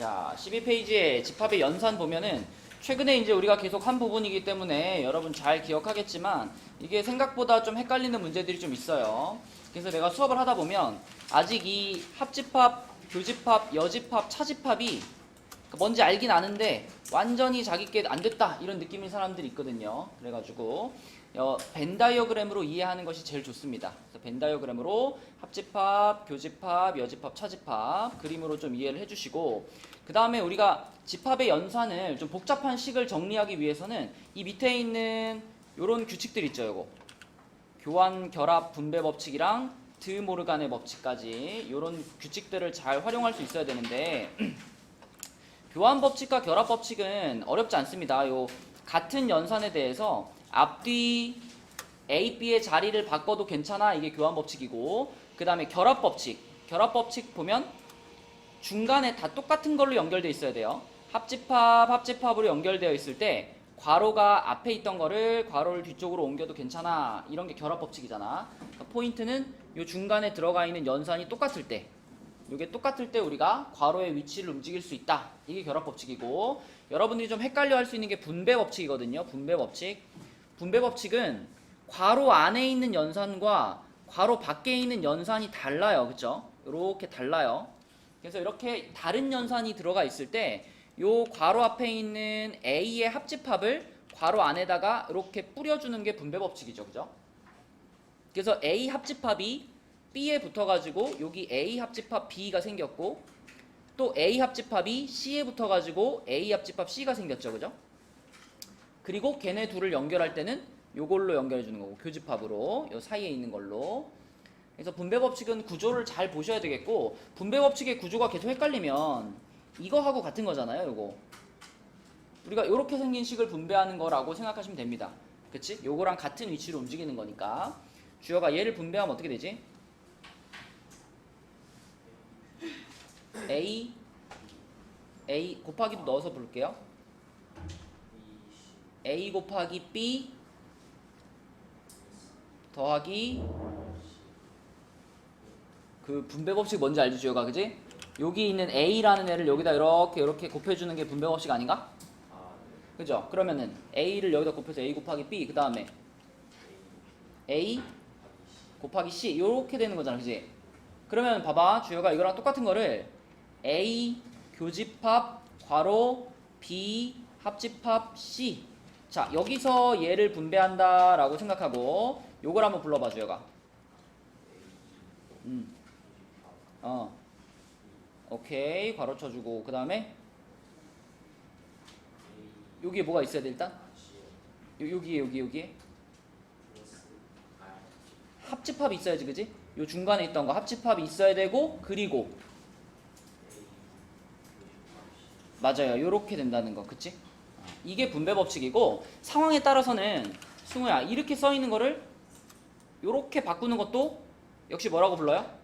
자, 12페이지에 집합의 연산 보면은 최근에 이제 우리가 계속 한 부분이기 때문에 여러분 잘 기억하겠지만 이게 생각보다 좀 헷갈리는 문제들이 좀 있어요. 그래서 내가 수업을 하다 보면 아직 이 합집합, 교집합, 여집합, 차집합이 뭔지 알긴 아는데 완전히 자기께 안 됐다 이런 느낌인 사람들이 있거든요. 그래가지고 벤 다이어그램으로 이해하는 것이 제일 좋습니다. 그래서 벤 다이어그램으로 합집합, 교집합, 여집합, 차집합 그림으로 좀 이해를 해주시고, 그 다음에 우리가 집합의 연산을 좀 복잡한 식을 정리하기 위해서는 이 밑에 있는 요런 규칙들 있죠. 요거 교환, 결합, 분배 법칙이랑 드모르간의 법칙까지 요런 규칙들을 잘 활용할 수 있어야 되는데 교환 법칙과 결합 법칙은 어렵지 않습니다. 요 같은 연산에 대해서 앞뒤 A, B의 자리를 바꿔도 괜찮아. 이게 교환 법칙이고, 그 다음에 결합 법칙. 결합 법칙 보면 중간에 다 똑같은 걸로 연결되어 있어야 돼요. 합집합, 합집합으로 연결되어 있을 때 괄호가 앞에 있던 거를 괄호를 뒤쪽으로 옮겨도 괜찮아. 이런 게 결합 법칙이잖아. 그러니까 포인트는 요 중간에 들어가 있는 연산이 똑같을 때, 이게 똑같을 때 우리가 괄호의 위치를 움직일 수 있다. 이게 결합 법칙이고, 여러분들이 좀 헷갈려 할 수 있는 게 분배 법칙이거든요. 분배 법칙. 분배 법칙은 괄호 안에 있는 연산과 괄호 밖에 있는 연산이 달라요. 그쵸? 이렇게 달라요. 그래서 이렇게 다른 연산이 들어가 있을 때 요 괄호 앞에 있는 A의 합집합을 괄호 안에다가 이렇게 뿌려주는 게 분배 법칙이죠. 그죠? 그래서 A 합집합이 B에 붙어가지고 여기 A 합집합 B가 생겼고, 또 A 합집합이 C에 붙어가지고 A 합집합 C가 생겼죠. 그죠? 그리고 걔네 둘을 연결할 때는 요걸로 연결해주는 거고, 교집합으로 요 사이에 있는 걸로. 그래서 분배 법칙은 구조를 잘 보셔야 되겠고, 분배 법칙의 구조가 계속 헷갈리면 이거하고 같은 거잖아요. 요거 우리가 요렇게 생긴 식을 분배하는 거라고 생각하시면 됩니다. 그치? 요거랑 같은 위치로 움직이는 거니까. 주어가 얘를 분배하면 어떻게 되지? A 곱하기도 넣어서 볼게요. A 곱하기 B 더하기 그 분배 법칙 뭔지 알지, 주어가? 그지? 여기 있는 A라는 애를 여기다 이렇게 곱해주는 게 분배 법칙 아닌가? 그죠? 그러면은 A를 여기다 곱해서 A 곱하기 B, 그 다음에 A 곱하기 C 이렇게 되는 거잖아. 그지? 그러면 봐봐, 주어가 이거랑 똑같은 거를 A 교집합 괄호 B 합집합 C, 자 여기서 얘를 분배한다 라고 생각하고 요걸 한번 불러봐, 주어가. 오케이, 괄호 쳐주고, 그 다음에 여기에 뭐가 있어야 돼? 일단 여기에 합집합이 있어야지. 그지? 요 중간에 있던 거 합집합이 있어야 되고, 그리고 맞아요, 요렇게 된다는 거. 그치? 이게 분배 법칙이고, 상황에 따라서는 승우야 이렇게 써 있는 거를 요렇게 바꾸는 것도 역시 뭐라고 불러요?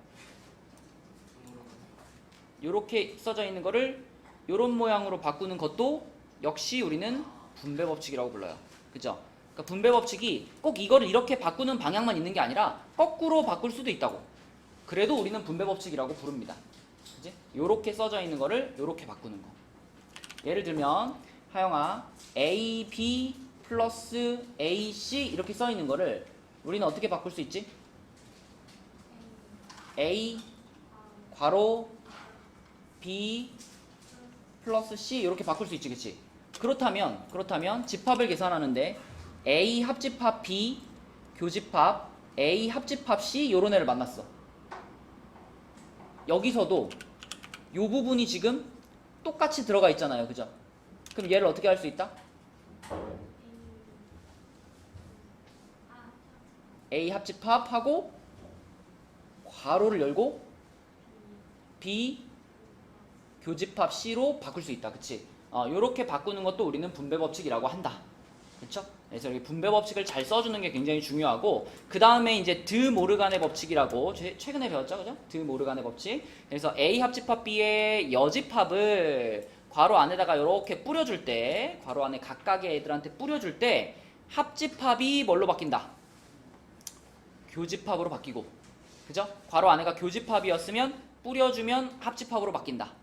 요렇게 써져 있는 거를 요런 모양으로 바꾸는 것도 역시 우리는 분배 법칙이라고 불러요. 그죠? 그러니까 분배 법칙이 꼭 이거를 이렇게 바꾸는 방향만 있는 게 아니라 거꾸로 바꿀 수도 있다고. 그래도 우리는 분배 법칙이라고 부릅니다. 그지? 요렇게 써져 있는 거를 요렇게 바꾸는 거. 예를 들면 하영아, AB 플러스 AC 이렇게 써 있는 거를 우리는 어떻게 바꿀 수 있지? A 괄호 B 플러스 C 이렇게 바꿀 수 있지. 그치? 그렇다면 집합을 계산하는데 A 합집합 B 교집합 A 합집합 C 요런 애를 만났어. 여기서도 요 부분이 지금 똑같이 들어가 있잖아요. 그죠? 그럼 얘를 어떻게 할 수 있다? A 합집합하고 괄호를 열고 B 교집합 C로 바꿀 수 있다. 그치? 요렇게 바꾸는 것도 우리는 분배 법칙이라고 한다. 그쵸? 그래서 여기 분배 법칙을 잘 써주는 게 굉장히 중요하고, 그 다음에 이제 드 모르간의 법칙이라고 최근에 배웠죠? 그죠? 드 모르간의 법칙. 그래서 A 합집합 B의 여집합을 괄호 안에다가 이렇게 뿌려줄 때, 괄호 안에 각각의 애들한테 뿌려줄 때 합집합이 뭘로 바뀐다? 교집합으로 바뀌고, 그죠? 괄호 안에가 교집합이었으면 뿌려주면 합집합으로 바뀐다.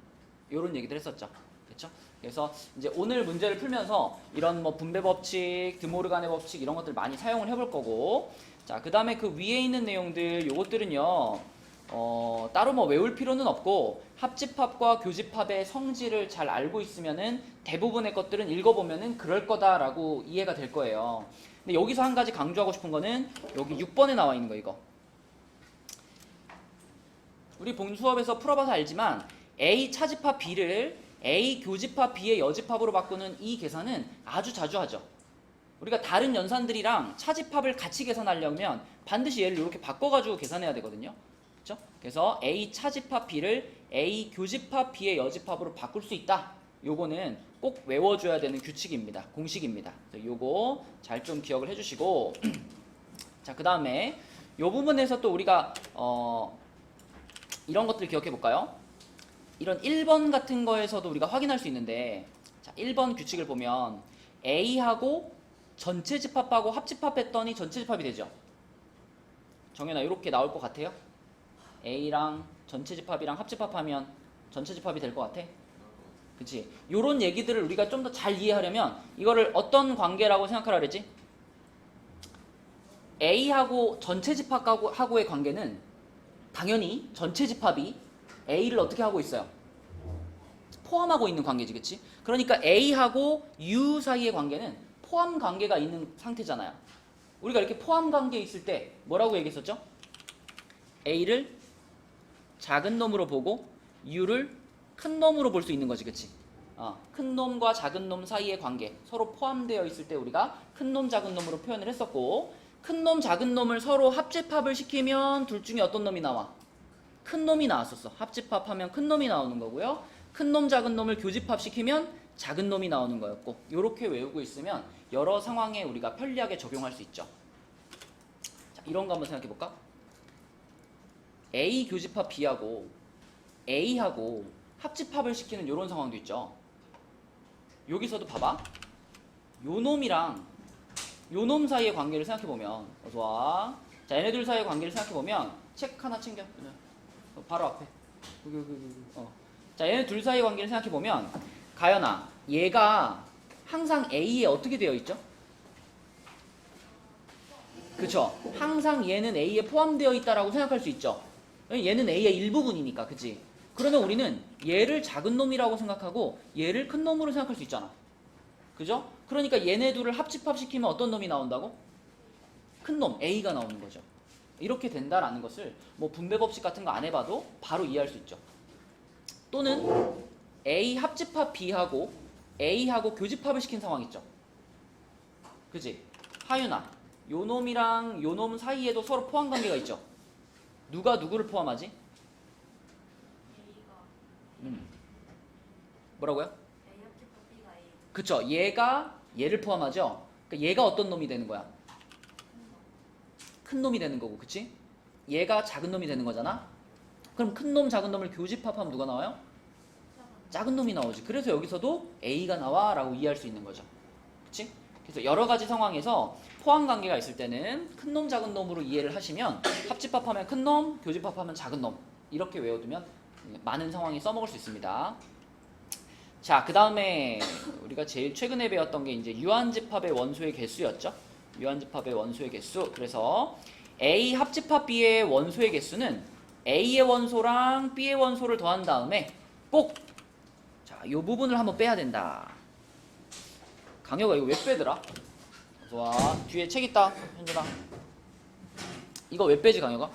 요런 얘기들 했었죠. 그렇죠? 그래서 이제 오늘 문제를 풀면서 이런 뭐 분배 법칙, 드모르간의 법칙 이런 것들 많이 사용을 해볼 거고, 자, 그 다음에 그 위에 있는 내용들 요것들은요, 따로 뭐 외울 필요는 없고 합집합과 교집합의 성질을 잘 알고 있으면은 대부분의 것들은 읽어보면은 그럴 거다라고 이해가 될 거예요. 근데 여기서 한 가지 강조하고 싶은 거는 여기 6번에 나와 있는 거 이거. 우리 본 수업에서 풀어봐서 알지만 A 차집합 B를 A 교집합 B의 여집합으로 바꾸는 이 계산은 아주 자주 하죠. 우리가 다른 연산들이랑 차집합을 같이 계산하려면 반드시 얘를 이렇게 바꿔가지고 계산해야 되거든요. 그렇죠? 그래서 A 차집합 B를 A 교집합 B의 여집합으로 바꿀 수 있다. 요거는 꼭 외워줘야 되는 규칙입니다. 공식입니다. 요거 잘 좀 기억을 해주시고 자, 그 다음에 요 부분에서 또 우리가 이런 것들 기억해 볼까요? 이런 1번 같은 거에서도 우리가 확인할 수 있는데, 자, 1번 규칙을 보면 A하고 전체 집합하고 합집합했더니 전체 집합이 되죠. 정연아, 이렇게 나올 것 같아요? A랑 전체 집합이랑 합집합하면 전체 집합이 될 것 같아? 그치? 요런 얘기들을 우리가 좀 더 잘 이해하려면 이거를 어떤 관계라고 생각하라 그랬지? A하고 전체 집합하고의 관계는 당연히 전체 집합이 A를 어떻게 하고 있어요? 포함하고 있는 관계지, 그치? 그러니까 A하고 U 사이의 관계는 포함 관계가 있는 상태잖아요. 우리가 이렇게 포함 관계에 있을 때 뭐라고 얘기했었죠? A를 작은 놈으로 보고 U를 큰 놈으로 볼 수 있는 거지, 그치? 큰 놈과 작은 놈 사이의 관계, 서로 포함되어 있을 때 우리가 큰 놈, 작은 놈으로 표현을 했었고, 큰 놈, 작은 놈을 서로 합집합을 시키면 둘 중에 어떤 놈이 나와? 큰 놈이 나왔었어. 합집합하면 큰 놈이 나오는 거고요. 큰 놈, 작은 놈을 교집합 시키면 작은 놈이 나오는 거였고, 이렇게 외우고 있으면 여러 상황에 우리가 편리하게 적용할 수 있죠. 자, 이런 거 한번 생각해 볼까? A 교집합 B하고 A하고 합집합을 시키는 이런 상황도 있죠. 여기서도 봐봐. 요 놈이랑 요 놈 사이의 관계를 생각해 보면, 어서 와. 자, 얘네들 사이의 관계를 생각해 보면 책 하나 챙겨. 바로 앞에. 여기. 자, 얘네 둘 사이의 관계를 생각해 보면, 가연아, 얘가 항상 A에 어떻게 되어 있죠? 그쵸? 항상 얘는 A에 포함되어 있다라고 생각할 수 있죠. 얘는 A의 일부분이니까, 그치? 그러면 우리는 얘를 작은 놈이라고 생각하고 얘를 큰 놈으로 생각할 수 있잖아. 그죠? 그러니까 얘네 둘을 합집합시키면 어떤 놈이 나온다고? 큰 놈, A가 나오는 거죠. 이렇게 된다라는 것을 뭐 분배 법칙 같은 거 안 해봐도 바로 이해할 수 있죠. 또는 A 합집합 B하고 A하고 교집합을 시킨 상황 있죠. 그지? 하윤아, 요 놈이랑 요 놈 사이에도 서로 포함 관계가 있죠. 누가 누구를 포함하지? 뭐라고요? A 합집합 B가 A. 그쵸? 얘가 얘를 포함하죠. 그러니까 얘가 어떤 놈이 되는 거야? 큰 놈이 되는 거고, 그치? 얘가 작은 놈이 되는 거잖아. 그럼 큰 놈, 작은 놈을 교집합하면 누가 나와요? 작은 놈이 나오지. 그래서 여기서도 A가 나와 라고 이해할 수 있는 거죠. 그치? 그래서 여러 가지 상황에서 포함 관계가 있을 때는 큰 놈, 작은 놈으로 이해를 하시면, 합집합하면 큰 놈, 교집합하면 작은 놈, 이렇게 외워두면 많은 상황에 써먹을 수 있습니다. 자, 그 다음에 우리가 제일 최근에 배웠던 게 이제 유한집합의 원소의 개수였죠. 유한집합의 원소의 개수. 그래서 A 합집합 B의 원소의 개수는 A의 원소랑 B의 원소를 더한 다음에 꼭, 자, 이 부분을 한번 빼야 된다. 강혁아, 이거 왜 빼더라? 와, 뒤에 책 있다, 현준아. 이거 왜 빼지, 강혁아?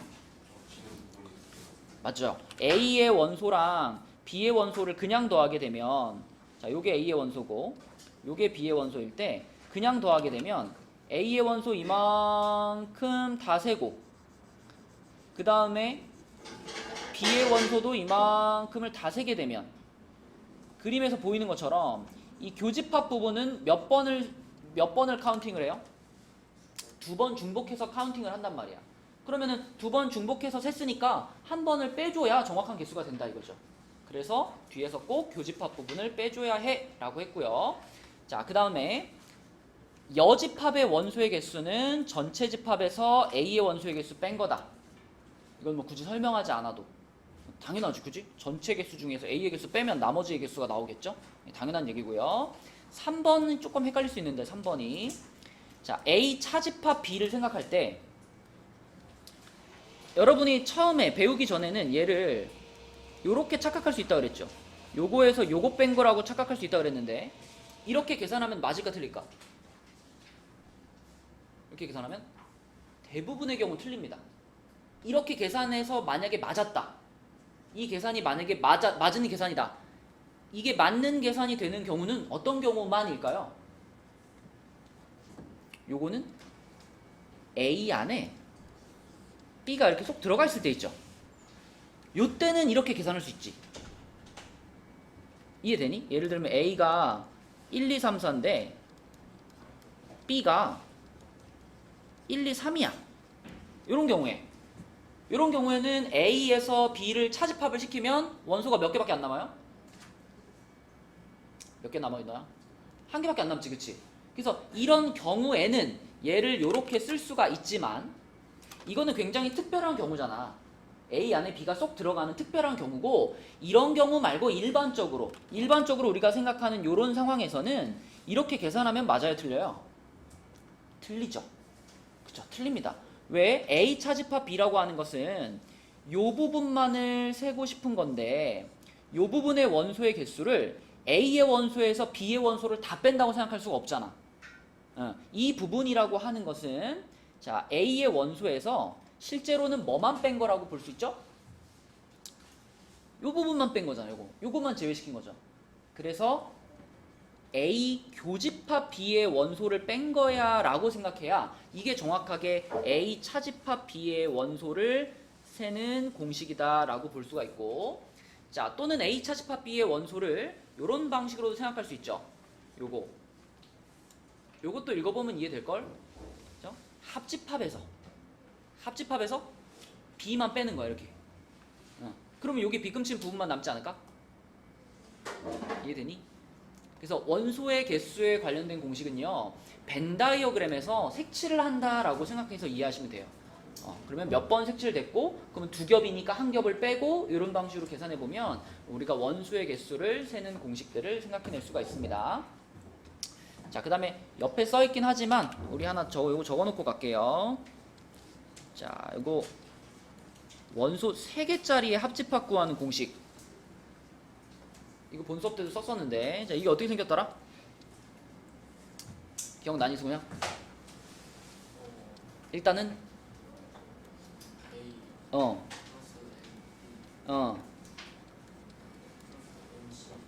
맞죠? A의 원소랑 B의 원소를 그냥 더하게 되면, 자, 요게 A의 원소고 요게 B의 원소일 때 그냥 더하게 되면 A의 원소 이만큼 다 세고, 그 다음에 B의 원소도 이만큼을 다 세게 되면 그림에서 보이는 것처럼 이 교집합 부분은 몇 번을 카운팅을 해요? 2번 중복해서 카운팅을 한단 말이야. 그러면은 2번 중복해서 셌으니까 한 번을 빼줘야 정확한 개수가 된다 이거죠. 그래서 뒤에서 꼭 교집합 부분을 빼줘야 해 라고 했고요. 자, 그 다음에 여집합의 원소의 개수는 전체 집합에서 A의 원소의 개수 뺀 거다. 이건 뭐 굳이 설명하지 않아도 당연하지, 그지? 전체 개수 중에서 A의 개수 빼면 나머지의 개수가 나오겠죠? 당연한 얘기고요. 3번은 조금 헷갈릴 수 있는데 3번이 자 A 차집합 B를 생각할 때 여러분이 처음에 배우기 전에는 얘를 요렇게 착각할 수 있다 그랬죠? 요거에서 요거 뺀 거라고 착각할 수 있다 그랬는데 이렇게 계산하면 맞을까 틀릴까? 이렇게 계산하면 대부분의 경우 틀립니다. 이렇게 계산해서 만약에 맞았다. 이 계산이 만약에 맞은 계산이다. 이게 맞는 계산이 되는 경우는 어떤 경우만일까요? 요거는 A 안에 B가 이렇게 쏙 들어가 있을 때 있죠. 요때는 이렇게 계산할 수 있지. 이해되니? 예를 들면 A가 1, 2, 3, 4인데 B가 1, 2, 3이야. 요런 경우에는 A에서 B를 차집합을 시키면 원소가 몇 개밖에 안 남아요? 몇 개 남아있나요? 한 개밖에 안 남지, 그치? 그래서 이런 경우에는 얘를 요렇게 쓸 수가 있지만 이거는 굉장히 특별한 경우잖아. A 안에 B가 쏙 들어가는 특별한 경우고 이런 경우 말고 일반적으로 우리가 생각하는 요런 상황에서는 이렇게 계산하면 맞아요, 틀려요? 틀리죠. 그쵸, 틀립니다. 왜? A 차집합 B라고 하는 것은 요 부분만을 세고 싶은 건데 요 부분의 원소의 개수를 A의 원소에서 B의 원소를 다 뺀다고 생각할 수가 없잖아. 이 부분이라고 하는 것은 자 A의 원소에서 실제로는 뭐만 뺀 거라고 볼 수 있죠? 요 부분만 뺀 거잖아요. 요거만 제외시킨 거죠. 그래서 A 교집합 B의 원소를 뺀 거야 라고 생각해야 이게 정확하게 A 차집합 B의 원소를 세는 공식이다 라고 볼 수가 있고 자 또는 A 차집합 B의 원소를 요런 방식으로도 생각할 수 있죠. 요것도 읽어보면 이해될걸? 그죠? 합집합에서 B만 빼는 거야 이렇게. 그러면 여기 B금친 부분만 남지 않을까? 이해되니? 그래서 원소의 개수에 관련된 공식은요 벤 다이어그램에서 색칠을 한다라고 생각해서 이해하시면 돼요. 그러면 몇 번 색칠됐고 그러면 두 겹이니까 한 겹을 빼고 이런 방식으로 계산해 보면 우리가 원소의 개수를 세는 공식들을 생각해낼 수가 있습니다. 자, 그 다음에 옆에 써있긴 하지만 우리 하나 요거 적어놓고 갈게요. 자, 이거 원소 3개짜리의 합집합 구하는 공식. 이거 본 수업 때도 썼었는데 자 이게 어떻게 생겼더라? 기억나니 승우야? 일단은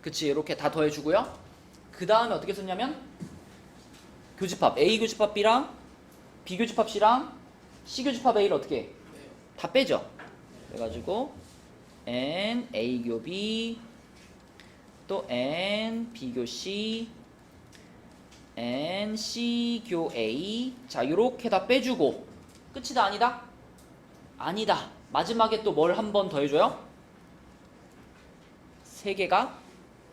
그치 이렇게 다 더해주고요. 그 다음에 어떻게 썼냐면 교집합 A 교집합 B랑 B 교집합 C랑 C 교집합 A를 어떻게 해? 다 빼죠. 그래가지고 N A교 B 또 N B교 C N C교 A 자 요렇게 다 빼주고 끝이다 아니다? 아니다. 마지막에 또 뭘 한 번 더해줘요? 3개가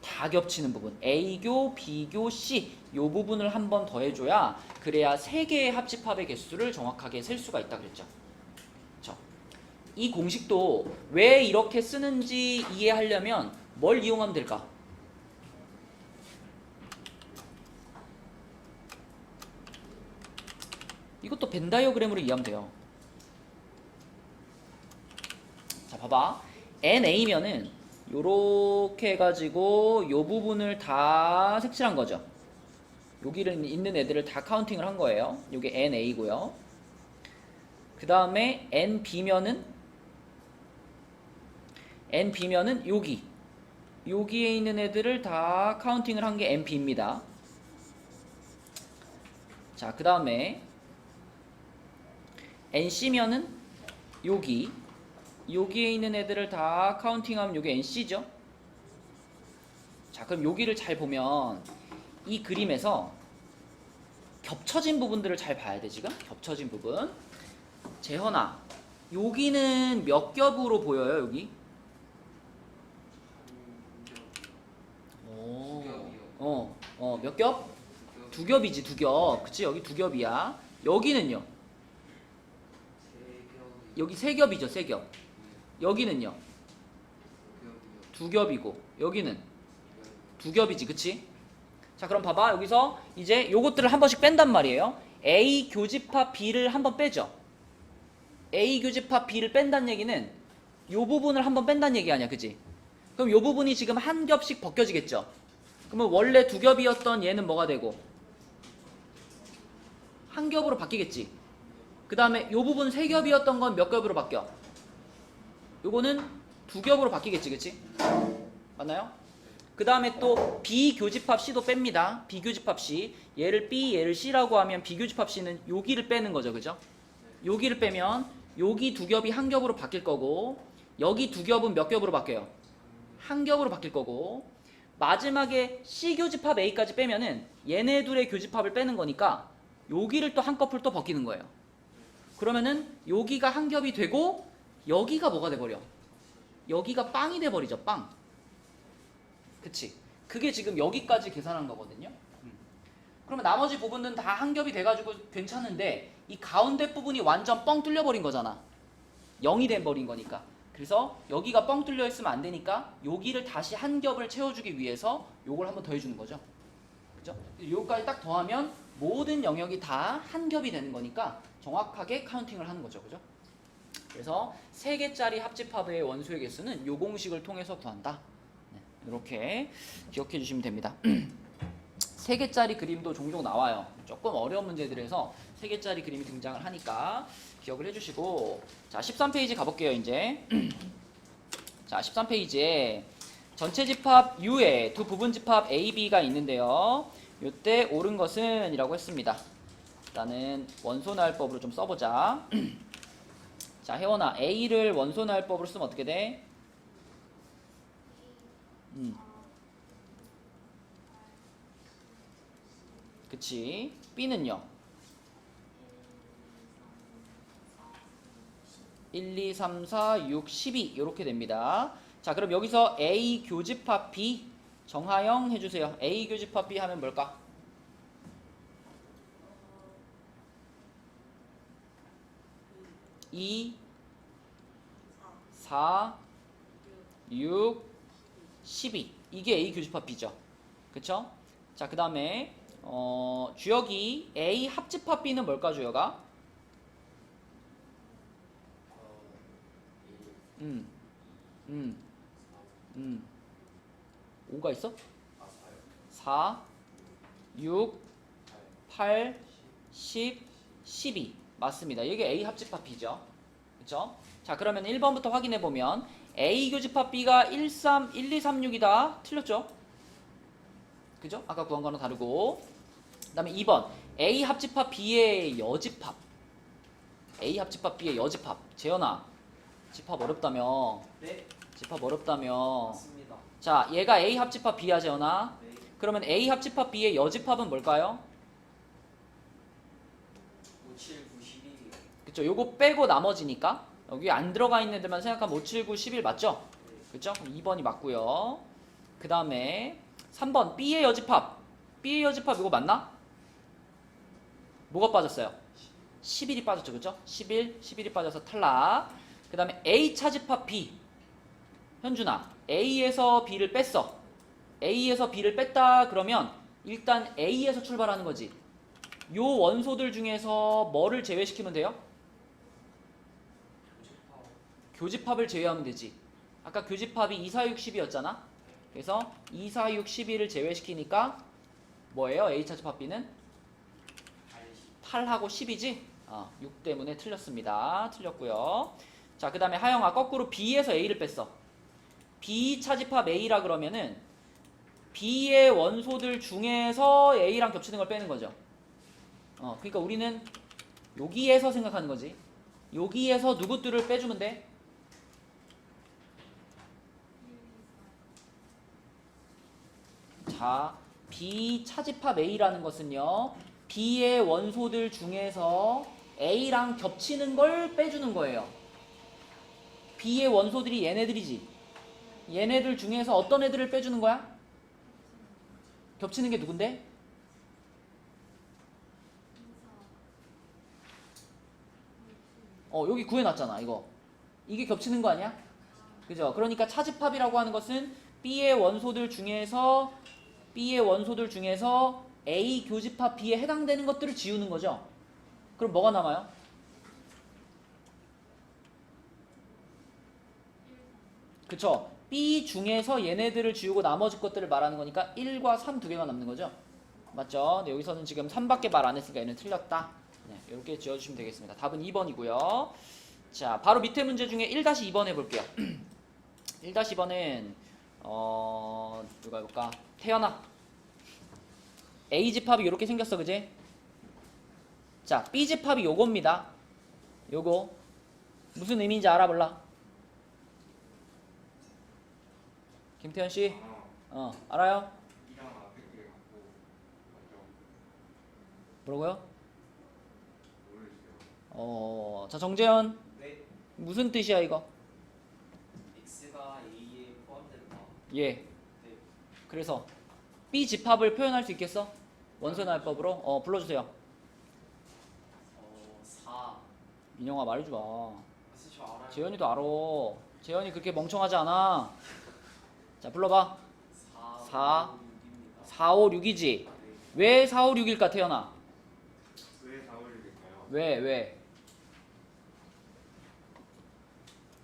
다 겹치는 부분 A교 B교 C 요 부분을 한 번 더해줘야 그래야 3개의 합집합의 개수를 정확하게 셀 수가 있다 그랬죠. 그쵸? 이 공식도 왜 이렇게 쓰는지 이해하려면 뭘 이용하면 될까? 이것도 벤 다이어그램으로 이해하면 돼요. 자, 봐봐. NA면은 요렇게 해가지고 요 부분을 다 색칠한 거죠. 여기를 있는 애들을 다 카운팅을 한 거예요. 요게 NA고요. 그 다음에 NB면은 여기에 있는 애들을 다 카운팅을 한 게 NB입니다. 자, 그 다음에 NC면은 여기에 있는 애들을 다 카운팅하면 요게 NC죠. 자, 그럼 여기를 잘 보면 이 그림에서 겹쳐진 부분들을 잘 봐야 돼. 지금 겹쳐진 부분. 재현아, 여기는 몇 겹으로 보여요? 여기? 몇 겹? 2겹이지, 2겹. 그치? 여기 2겹이야. 여기는요? 여기 3겹이죠, 3겹. 여기는요? 두 겹이고 여기는 두 겹이지, 그치? 자, 그럼 봐봐. 여기서 이제 요것들을 한 번씩 뺀단 말이에요. A 교집합 B를 한 번 빼죠. A 교집합 B를 뺀다는 얘기는 요 부분을 한 번 뺀다는 얘기 아니야, 그치? 그럼 요 부분이 지금 한 겹씩 벗겨지겠죠? 그러면 원래 두 겹이었던 얘는 뭐가 되고? 한 겹으로 바뀌겠지? 그 다음에 요 부분 세 겹이었던 건 몇 겹으로 바뀌어? 요거는 두 겹으로 바뀌겠지, 그치? 맞나요? 그 다음에 또 비교집합 C도 뺍니다. 비교집합 C. 얘를 B, 얘를 C라고 하면 비교집합 C는 여기를 빼는 거죠, 그죠? 여기를 빼면 여기 두 겹이 한 겹으로 바뀔 거고 여기 두 겹은 몇 겹으로 바뀌어요? 한 겹으로 바뀔 거고 마지막에 C 교집합 A까지 빼면은 얘네 둘의 교집합을 빼는 거니까 여기를 또 한꺼풀 또 벗기는 거예요. 그러면은 여기가 한 겹이 되고 여기가 뭐가 돼버려? 여기가 빵이 돼버리죠, 빵. 그치? 그게 지금 여기까지 계산한 거거든요. 그러면 나머지 부분은 다 한 겹이 돼가지고 괜찮은데 이 가운데 부분이 완전 뻥 뚫려버린 거잖아. 0이 돼버린 거니까. 그래서 여기가 뻥 뚫려 있으면 안 되니까 여기를 다시 한 겹을 채워주기 위해서 요걸 한번 더해주는 거죠. 그죠? 요까지 딱 더하면 모든 영역이 다 한 겹이 되는 거니까 정확하게 카운팅을 하는 거죠. 그죠? 그래서 3개짜리 합집합의 원소의 개수는 요 공식을 통해서 구한다. 네, 이렇게 기억해 주시면 됩니다. 3개짜리 그림도 종종 나와요. 조금 어려운 문제들에서 3개짜리 그림이 등장을 하니까 기억을 해주시고, 자 13페이지 가볼게요. 이제 자 13페이지에 전체 집합 U에 두 부분 집합 A, B가 있는데요. 요때 옳은 것은 이라고 했습니다. 일단은 원소나열법으로 좀 써보자. 자 혜원아, A를 원소나열법으로 쓰면 어떻게 돼? 그치. B는요? 1, 2, 3, 4, 6, 12 이렇게 됩니다. 자 그럼 여기서 A 교집합 B 정하영 해주세요. A 교집합 B 하면 뭘까? 2, 4, 6, 12 이게 A 교집합 B죠. 그쵸? 자 그 다음에 주역이 A 합집합 B는 뭘까 주역아? 5가 있어? 4, 6, 8, 10, 12 맞습니다. 이게 A 합집합 B죠. 그쵸? 자 그러면 1번부터 확인해보면 A 교집합 B가 1, 3, 1, 2, 3, 6이다. 틀렸죠? 그죠? 아까 구한 거랑 다르고. 그 다음에 2번 A 합집합 B의 여집합. A 합집합 B의 여집합. 재현아 집합 어렵다며. 네, 집합 어렵다며. 맞습니다. 자 얘가 A 합집합 B야 재현아. 네, 그러면 A 합집합 B의 여집합은 뭘까요? 5, 7, 9, 12. 그쵸? 요거 빼고 나머지니까 여기 안 들어가 있는 애들만 생각하면 5, 7, 9, 11 맞죠? 그쵸? 그럼 2번이 맞고요. 그 다음에 3번 B의 여집합. B의 여집합 이거 맞나? 뭐가 빠졌어요? 11이 빠졌죠. 그쵸? 11이 빠져서 탈락. 그 다음에 A 차집합 B. 현준아 A에서 B를 뺐어. A에서 B를 뺐다 그러면 일단 A에서 출발하는 거지. 요 원소들 중에서 뭐를 제외시키면 돼요? 교집합을 제외하면 되지. 아까 교집합이 2, 4, 6, 10이었잖아. 그래서 2, 4, 6, 12를 제외시키니까 뭐예요? A 차집합 B는? 8하고 10이지? 6 때문에 틀렸습니다. 틀렸고요. 자, 그 다음에 하영아 거꾸로 B에서 A를 뺐어. B 차집합 A라 그러면은 B의 원소들 중에서 A랑 겹치는 걸 빼는 거죠. 그러니까 우리는 여기에서 생각하는 거지. 여기에서 누구들을 빼주면 돼? 자, B 차집합 A라는 것은요. B의 원소들 중에서 A랑 겹치는 걸 빼주는 거예요. B의 원소들이 얘네들이지. 얘네들 중에서 어떤 애들을 빼주는 거야? 겹치는 게 누군데? 여기 구해놨잖아 이거. 이게 겹치는 거 아니야? 그죠? 그러니까 차집합이라고 하는 것은 B의 원소들 중에서 A 교집합 B에 해당되는 것들을 지우는 거죠. 그럼 뭐가 남아요? 그쵸? B 중에서 얘네들을 지우고 나머지 것들을 말하는 거니까 1과 3 두 개가 남는 거죠. 맞죠? 근데 여기서는 지금 3밖에 말 안 했으니까 얘는 틀렸다. 네, 이렇게 지어주시면 되겠습니다. 답은 2번이고요. 자, 바로 밑에 문제 중에 1-2번 해볼게요. 1-2번은 누가 해볼까? 태연아. A집합이 이렇게 생겼어, 그지? 자, B집합이 요겁니다. 요거 무슨 의미인지 알아볼라? 김태현씨? 알아요? 이랑 앞에 게 갖고 맞죠? 뭐라고요? 모르겠어요. 자, 정재현. 네. 무슨 뜻이야, 이거? x가 a에 포함된다. 예. 네. 그래서 B집합을 표현할 수 있겠어? 원소날법으로? 불러주세요. 4. 민영아, 말해줘 봐. 사실 저 알아요. 재현이도 알아. 재현이 그렇게 멍청하지 않아. 자, 불러봐. 4, 6입니다. 4, 5, 6이지? 왜 4, 5, 6일까, 태연아? 왜 4, 5, 6일까요? 왜?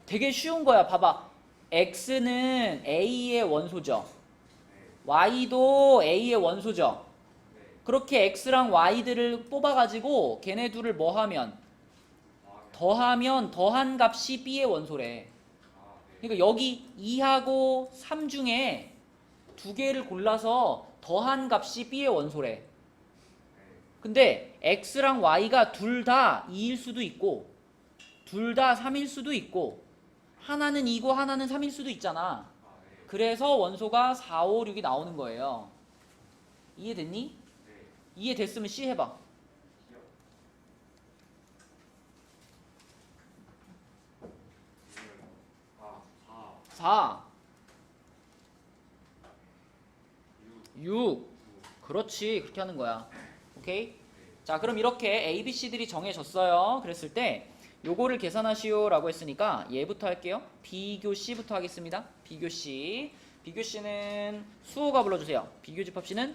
되게 쉬운 거야. 봐봐. X는 A의 원소죠. 네. Y도 A의 원소죠. 네. 그렇게 X랑 Y들을 뽑아가지고 걔네 둘을 뭐 하면? 더하면 더한 값이 B의 원소래. 네. 그러니까 여기 2하고 3 중에 두 개를 골라서 더한 값이 B의 원소래. 네. 근데 X랑 Y가 둘 다 2일 수도 있고 둘 다 3일 수도 있고 하나는 2고 하나는 3일 수도 있잖아. 네. 그래서 원소가 4, 5, 6이 나오는 거예요. 이해됐니? 네. 이해됐으면 C 해봐. 기억. 4, 4, 6, 6. 그렇지. 그렇게 하는 거야. 오케이? 자, 그럼 이렇게 A, B, C들이 정해졌어요. 그랬을 때 요거를 계산하시오 라고 했으니까 얘부터 할게요. 비교 C부터 하겠습니다. 비교 C. 비교 C는 수호가 불러주세요. 비교 집합 C는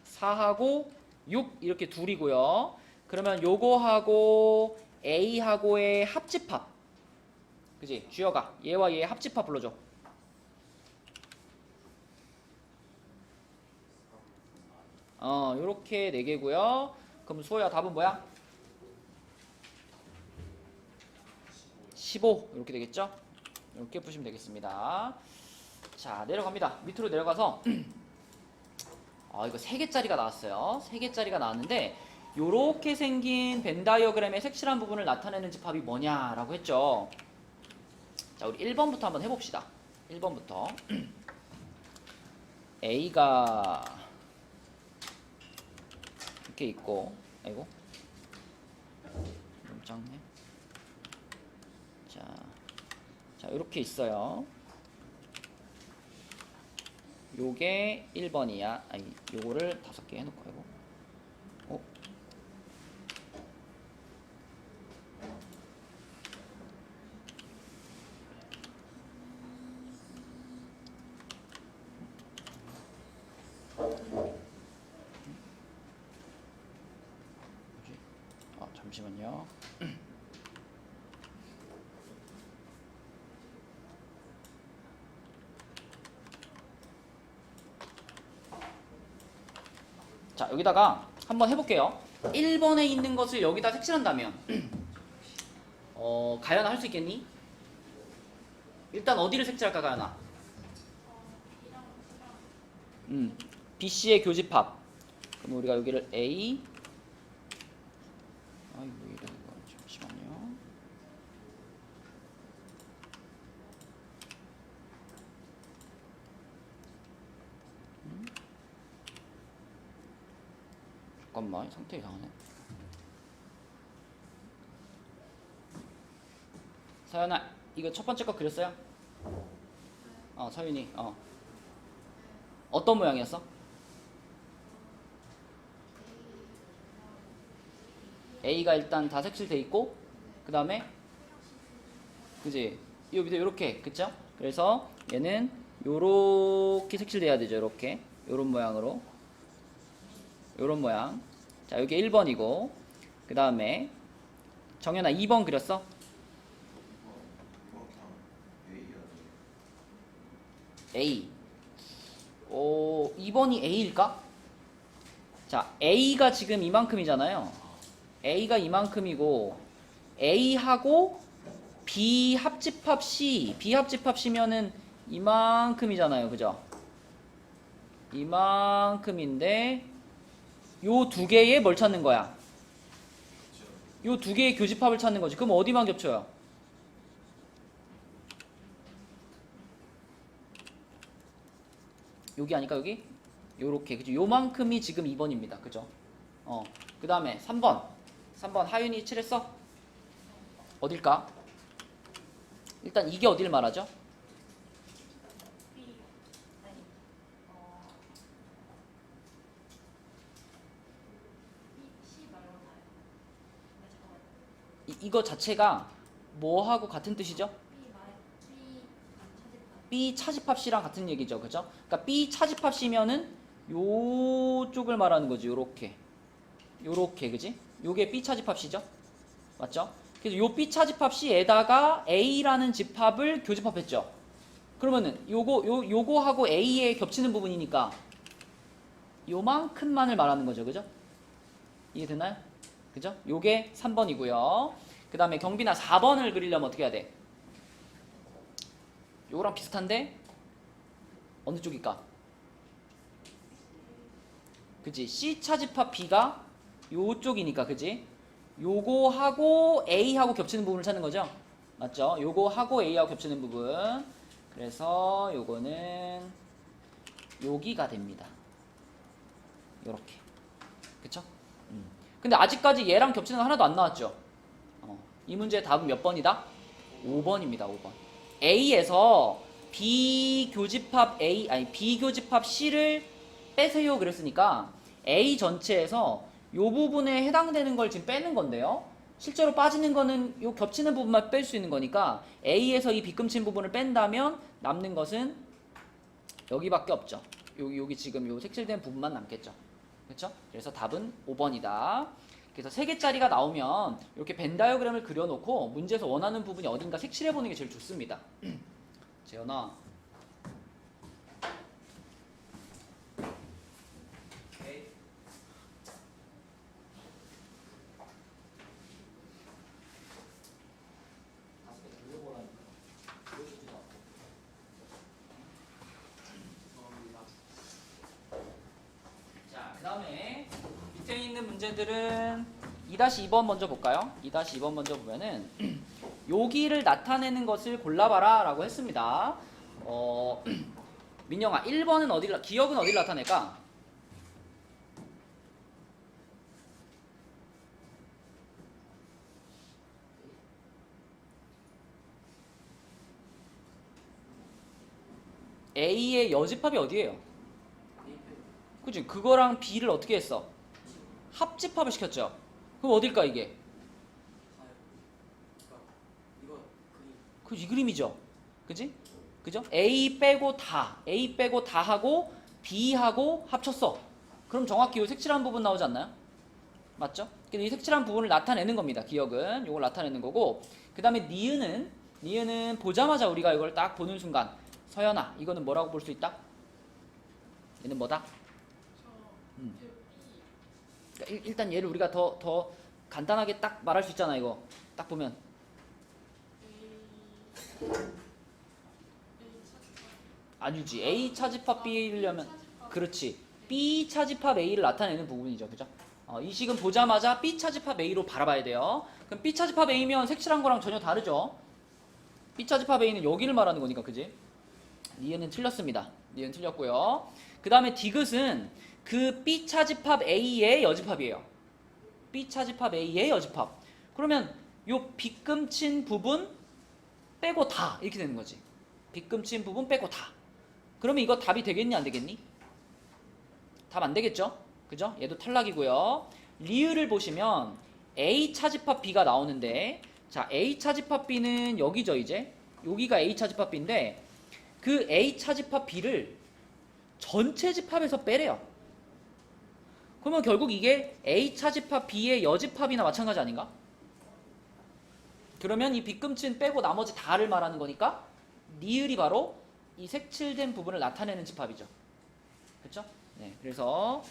4하고 6 이렇게 둘이고요. 그러면 요거하고 A하고의 합집합. 그지? 주여가 얘와 얘의 합집합 불러줘. 요렇게 4개고요. 그럼 수호야 답은 뭐야? 15 이렇게 되겠죠? 이렇게 푸시면 되겠습니다. 자, 내려갑니다. 밑으로 내려가서 이거 3개짜리가 나왔어요. 3개짜리가 나왔는데 요렇게 생긴 벤 다이어그램의 색칠한 부분을 나타내는 집합이 뭐냐라고 했죠. 자, 우리 1번부터 한번 해봅시다. 1번부터 A가 이렇게 있고, 아이고 너무 작네. 자, 이렇게 있어요. 요게 1번이야. 아니, 요거를 5개 해놓고, 이거. 잠시만요. 자, 여기다가 한번 해볼게요. 1번에 있는 것을 여기다 색칠한다면 가연아 할 수 있겠니? 일단 어디를 색칠할까, 가연아? BC의 교집합. 그럼 우리가 여기를 A, 왜 이래 이거. 잠시만요. 잠깐만, 상태 이상하네. 서연아, 이거 첫 번째 거 그렸어요? 서윤이, 어떤 모양이었어? A가 일단 다 색칠돼 있고, 그 다음에, 그지? 이 밑에 이렇게, 그쵸? 그래서 얘는 요렇게 색칠돼야 되죠. 요렇게 요런 모양으로 요런 모양. 자, 여기 1번이고 그 다음에 정연아 2번 그렸어? A. 2번이 A일까? 자, A가 지금 이만큼이잖아요. A가 이만큼이고 A하고 B 합집합 C, B 합집합 C면은 이만큼이잖아요. 그죠? 이만큼인데 요 두 개의 뭘 찾는 거야? 요 두 개의 교집합을 찾는 거지. 그럼 어디만 겹쳐요? 여기 아닐까 여기? 요렇게 그죠? 요만큼이 지금 2번입니다. 그죠? 그 다음에 3번 하윤이 칠했어? 어딜까? 일단 이게 어딜 말하죠? B 아니 C 말로 나요. 잠깐만. 이거 자체가 뭐하고 같은 뜻이죠? B B 차집합 C랑 같은 얘기죠. 그죠? 그러니까 B 차집합 C면은 요쪽을 말하는 거지. 요렇게 그지? 요게 B 차집합 C죠? 맞죠? 그래서 요 B 차집합 C에다가 A라는 집합을 교집합했죠. 그러면은 요거하고 A에 겹치는 부분이니까 요만큼만을 말하는 거죠. 그죠? 이해됐나요? 그죠? 요게 3번이고요. 그 다음에 경빈아 4번을 그리려면 어떻게 해야 돼? 요거랑 비슷한데 어느 쪽일까? 그치? C 차집합 B가 요쪽이니까 그치? 요거하고 A하고 겹치는 부분을 찾는 거죠? 맞죠? 요거하고 A하고 겹치는 부분. 그래서 요거는 여기가 됩니다. 요렇게. 그쵸? 근데 아직까지 얘랑 겹치는 거 하나도 안 나왔죠? 이 문제의 답은 몇 번이다? 5번입니다. 5번. A에서 B 교집합 C를 빼세요 그랬으니까 A 전체에서 요 부분에 해당되는 걸 지금 빼는 건데요. 실제로 빠지는 거는 요 겹치는 부분만 뺄 수 있는 거니까 A에서 이 빗금친 부분을 뺀다면 남는 것은 여기밖에 없죠. 여기 지금 요 색칠된 부분만 남겠죠. 그렇죠? 그래서 답은 5번이다. 그래서 3개짜리가 나오면 이렇게 벤 다이어그램을 그려놓고 문제에서 원하는 부분이 어딘가 색칠해보는 게 제일 좋습니다. 재현아. 오케이. 자, 그 다음에 밑에 있는 문제들은 2-2번 먼저 볼까요? 2-2번 먼저 보면은 여기를 나타내는 것을 골라봐라 라고 했습니다. 민영아 1번은 기억은 어디를 나타낼까? A의 여집합이 어디예요? 그치? 그거랑 B를 어떻게 했어? 합집합을 시켰죠? 그럼 어딜까 이게? 이 그림이죠? 그지? 그죠? A 빼고 다 하고 B하고 합쳤어. 그럼 정확히 이 색칠한 부분 나오지 않나요? 맞죠? 이 색칠한 부분을 나타내는 겁니다. 기억은 이걸 나타내는 거고, 그 다음에 니은은 보자마자 우리가 이걸 딱 보는 순간 서연아 이거는 뭐라고 볼 수 있다? 얘는 뭐다? 그러니까 일단 얘를 우리가 더 간단하게 딱 말할 수 있잖아. 이거 딱 보면 아니지. A 차집합 B려면 그렇지. B 차집합 A를 나타내는 부분이죠. 그죠? 이 식은 보자마자 B 차집합 A로 바라봐야 돼요. 그럼 B 차집합 A면 색칠한 거랑 전혀 다르죠. B 차집합 A는 여기를 말하는 거니까 그지? 니은은 틀렸습니다. 니은 틀렸고요. 그 다음에 디귿은 그 B 차집합 A의 여집합이에요. B 차집합 A의 여집합. 그러면 요 빗금친 부분 빼고 다 이렇게 되는 거지. 빗금친 부분 빼고 다. 그러면 이거 답이 되겠니 안 되겠니? 답 안 되겠죠? 그죠? 얘도 탈락이고요. 리을을 보시면 A 차집합 B가 나오는데, 자 A 차집합 B는 여기죠. 이제 여기가 A 차집합 B인데, 그 A 차집합 B를 전체 집합에서 빼래요. 그러면 결국 이게 A 차집합 B의 여집합이나 마찬가지 아닌가? 그러면 이 빗금치는 빼고 나머지 다를 말하는 거니까 니을이 바로 이 색칠된 부분을 나타내는 집합이죠. 그렇죠? 네, 그래서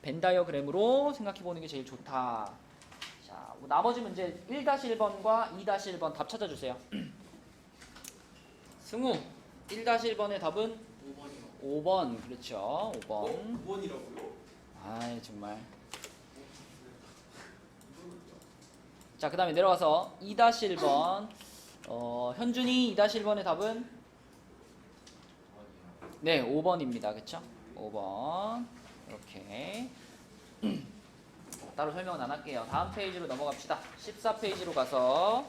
벤 다이어그램으로 생각해보는 게 제일 좋다. 자, 나머지 문제 1-1번과 2-1번 답 찾아주세요. 승우 1-1번의 답은 5번이요. 5번. 그렇죠. 5번. 5번이라고요? 아이 정말. 자, 그 다음에 내려가서 2-1번. 현준이 2-1번의 답은 네, 5번입니다. 그쵸? 5번. 이렇게. 따로 설명은 안 할게요. 다음 페이지로 넘어갑시다. 14페이지로 가서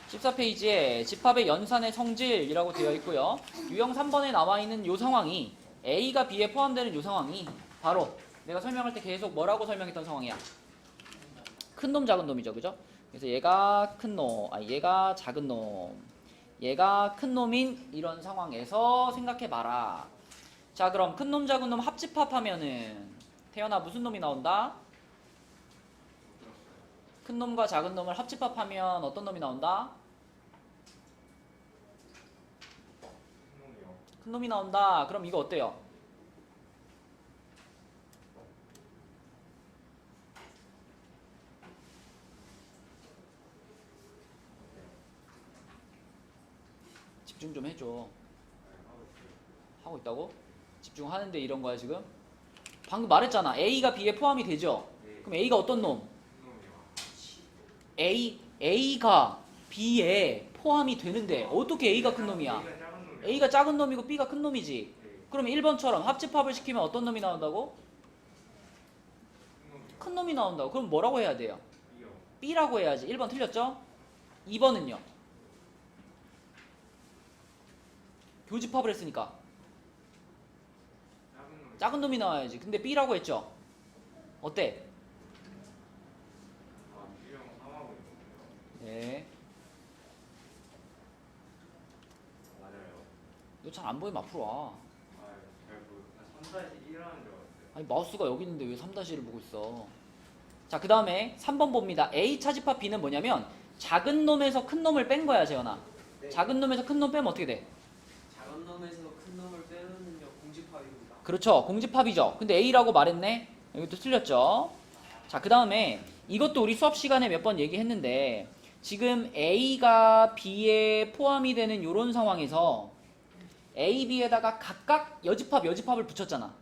14페이지에 집합의 연산의 성질이라고 되어 있고요. 유형 3번에 나와 있는 요 상황이 A가 B에 포함되는 요 상황이 바로 내가 설명할 때 계속 뭐라고 설명했던 상황이야? 큰 놈 작은 놈이죠. 그죠? 그래서 얘가 큰 놈, 얘가 작은 놈, 얘가 큰 놈인 이런 상황에서 생각해 봐라. 자, 그럼 큰 놈 작은 놈 합집합하면은 태연아 무슨 놈이 나온다? 큰 놈과 작은 놈을 합집합하면 어떤 놈이 나온다? 놈이요. 큰 놈이 나온다. 그럼 이거 어때요? 집중 좀 해줘. 하고 있다고? 집중하는데 이런 거야 지금? 방금 말했잖아. A가 B에 포함이 되죠? 네. 그럼 A가 어떤 놈? 놈이요. A가 B에 포함이 되는데 어떻게 A가 큰 놈이야? A가 작은 놈이요. A가 작은 놈이고 B가 큰 놈이지. 네. 그러면 1번처럼 합집합을 시키면 어떤 놈이 나온다고? 놈이요. 큰 놈이 나온다고. 그럼 뭐라고 해야 돼요? B요. B라고 해야지. 1번 틀렸죠? 2번은요? 교집합을 했으니까 작은 놈. 작은 놈이 나와야지. 근데 B라고 했죠? 어때? 아, 유형 3하고 있는데요. 네. 맞아요. 너 잘 안 보이면 앞으로 와. 아, 잘 보여. 3-1하는 줄 알았어요. 아니 마우스가 여기 있는데 왜 3-1을 보고 있어? 자, 그 다음에 3번 봅니다. A 차집합 B는 뭐냐면 작은 놈에서 큰 놈을 뺀 거야, 재현아. 네. 작은 놈에서 큰 놈 빼면 어떻게 돼? 작은 놈에서 큰 놈을 빼면요 공집합입니다. 그렇죠. 공집합이죠. 근데 A라고 말했네. 이것도 틀렸죠. 자, 그 다음에 이것도 우리 수업 시간에 몇 번 얘기했는데 지금 A가 B에 포함이 되는 이런 상황에서 A, B에다가 각각 여집합을 붙였잖아.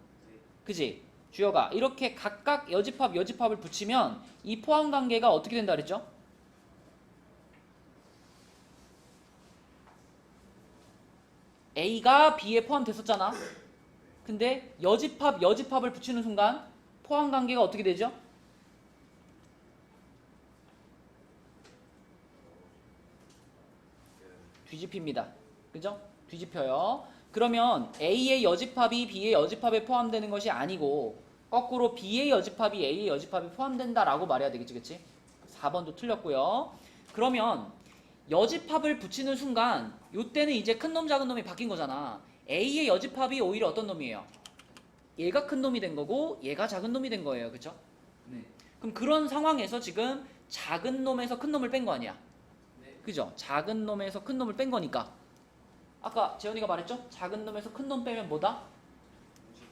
그지? 주여가 이렇게 각각 여집합을 붙이면 이 포함 관계가 어떻게 된다 그랬죠? A가 B에 포함됐었잖아. 근데 여집합을 붙이는 순간 포함 관계가 어떻게 되죠? 뒤집힙니다. 그죠? 뒤집혀요. 그러면 A의 여집합이 B의 여집합에 포함되는 것이 아니고 거꾸로 B의 여집합이 A의 여집합에 포함된다라고 말해야 되겠지, 그치? 4번도 틀렸고요. 그러면 여집합을 붙이는 순간 이때는 이제 큰 놈 작은 놈이 바뀐 거잖아. A의 여집합이 오히려 어떤 놈이에요? 얘가 큰 놈이 된 거고 얘가 작은 놈이 된 거예요. 그쵸? 네. 그럼 그런 상황에서 지금 작은 놈에서 큰 놈을 뺀 거 아니야? 네. 그죠? 작은 놈에서 큰 놈을 뺀 거니까 아까 재현이가 말했죠? 작은 놈에서 큰 놈 빼면 뭐다?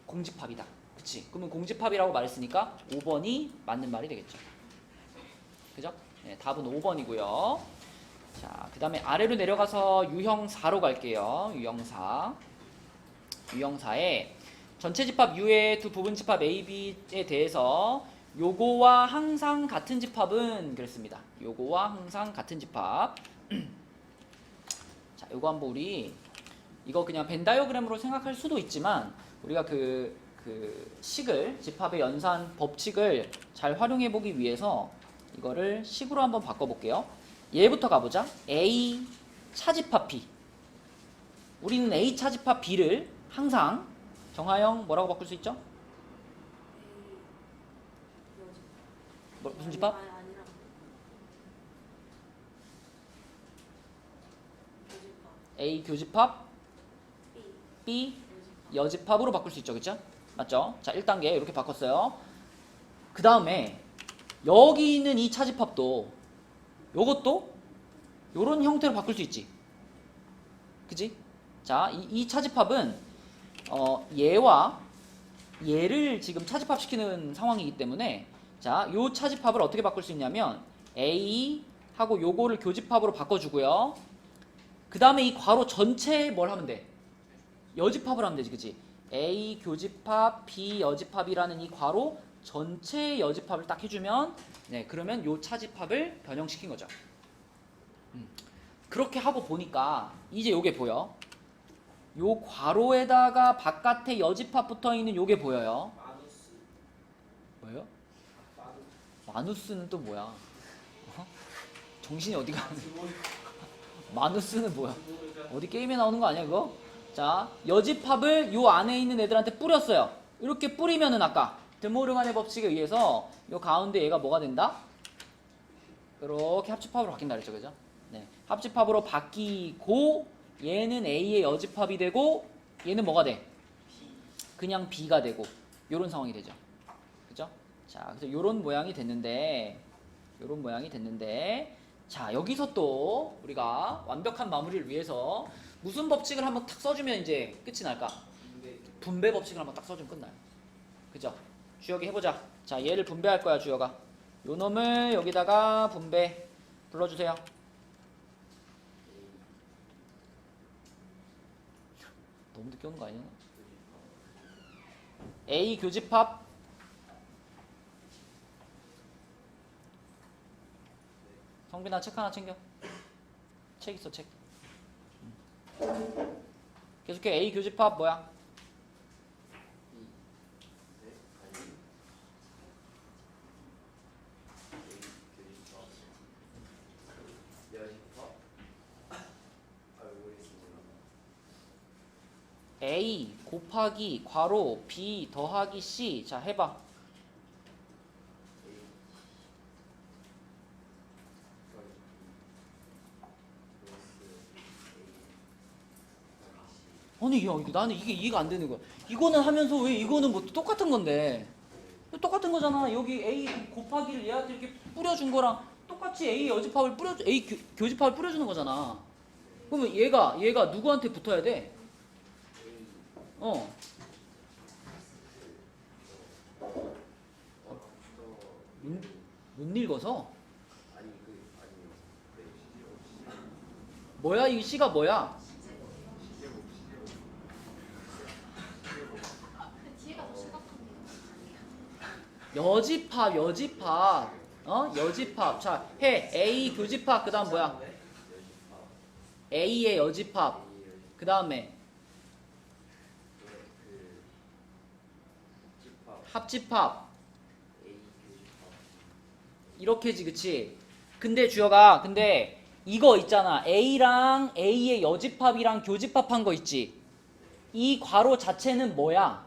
공집합이다. 그치? 그러면 공집합이라고 말했으니까 5번이 맞는 말이 되겠죠. 그죠? 네, 답은 5번이고요. 자, 그 다음에 아래로 내려가서 유형 4로 갈게요. 유형 4. 유형 4에 전체 집합 U의 두 부분 집합 A, B에 대해서 요거와 항상 같은 집합은 그랬습니다. 요거와 항상 같은 집합. 자, 요거 한번 우리 이거 그냥 벤 다이어그램으로 생각할 수도 있지만 우리가 그 식을 집합의 연산 법칙을 잘 활용해 보기 위해서 이거를 식으로 한번 바꿔 볼게요. 얘부터 가보자. A 차집합 B. 우리는 A 차집합 B를 항상 정하영 뭐라고 바꿀 수 있죠? 무슨 집합? 아니라 교집합. A 교집합 B B 여집합으로 바꿀 수 있죠. 그쵸? 맞죠? 자, 1단계 이렇게 바꿨어요. 그 다음에 여기 있는 이 차집합도 요것도 요런 형태로 바꿀 수 있지. 그치? 자, 이 차집합은 얘와 얘를 지금 차집합시키는 상황이기 때문에 자, 요 차집합을 어떻게 바꿀 수 있냐면 A 하고 요거를 교집합으로 바꿔주고요. 그 다음에 이 괄호 전체에 뭘 하면 돼? 여집합을 하면 되지. 그치? A 교집합 B 여집합이라는 이 괄호 전체의 여집합을 딱 해주면 네, 그러면 요 차집합을 변형시킨 거죠. 그렇게 하고 보니까 이제 요게 보여. 요 괄호에다가 바깥에 여집합 붙어있는 요게 보여요. 마누스. 뭐예요? 마누스. 마누스는 또 뭐야? 정신이 어디 가는? 드모르. 마누스는 뭐야? 드모르가. 어디 게임에 나오는 거 아니야 그거? 자, 여집합을 요 안에 있는 애들한테 뿌렸어요. 이렇게 뿌리면은 아까 드모르간의 법칙에 의해서 요 가운데 얘가 뭐가 된다? 이렇게 합집합으로 바뀐다 그랬죠, 그죠? 네, 합집합으로 바뀌고 얘는 A의 여집합이 되고 얘는 뭐가 돼? 그냥 B가 되고 요런 상황이 되죠, 그죠? 자, 그래서 요런 모양이 됐는데 자, 여기서 또 우리가 완벽한 마무리를 위해서 무슨 법칙을 한번 탁 써주면 이제 끝이 날까? 분배 법칙을 한번 딱 써주면 끝나요. 그죠? 주혁이 해보자. 자, 얘를 분배할 거야, 주혁아. 요 놈을 여기다가 분배 불러주세요. 너무 늦게 오는 거 아니야? A 교집합 성빈아 책 하나 챙겨. 책 있어, 책. 계속해. A 교집합 뭐야? A 곱하기 괄호 B 더하기 C. 자, 해봐. 아니, 야, 나는 이게 이해가 안 되는 거야. 이거는 하면서 왜 이거는 뭐 똑같은 건데? 똑같은 거잖아. 여기 A 곱하기를 얘한테 이렇게 뿌려준 거랑 똑같이 A 여집합을 A 교집합을 뿌려주는 거잖아. 그러면 얘가 누구한테 붙어야 돼? 못 읽어서? 뭐야? 이 C가 뭐야? 그 뒤에가 더 심각한데요. 여집합. 여집합. 자, 해. A 교집합. 그 다음 뭐야? A의 여집합. 그 다음에 합집합. 이렇게지, 그치? 근데 주혁아, 근데 이거 있잖아. A랑 A의 여집합이랑 교집합한 거 있지? 이 괄호 자체는 뭐야?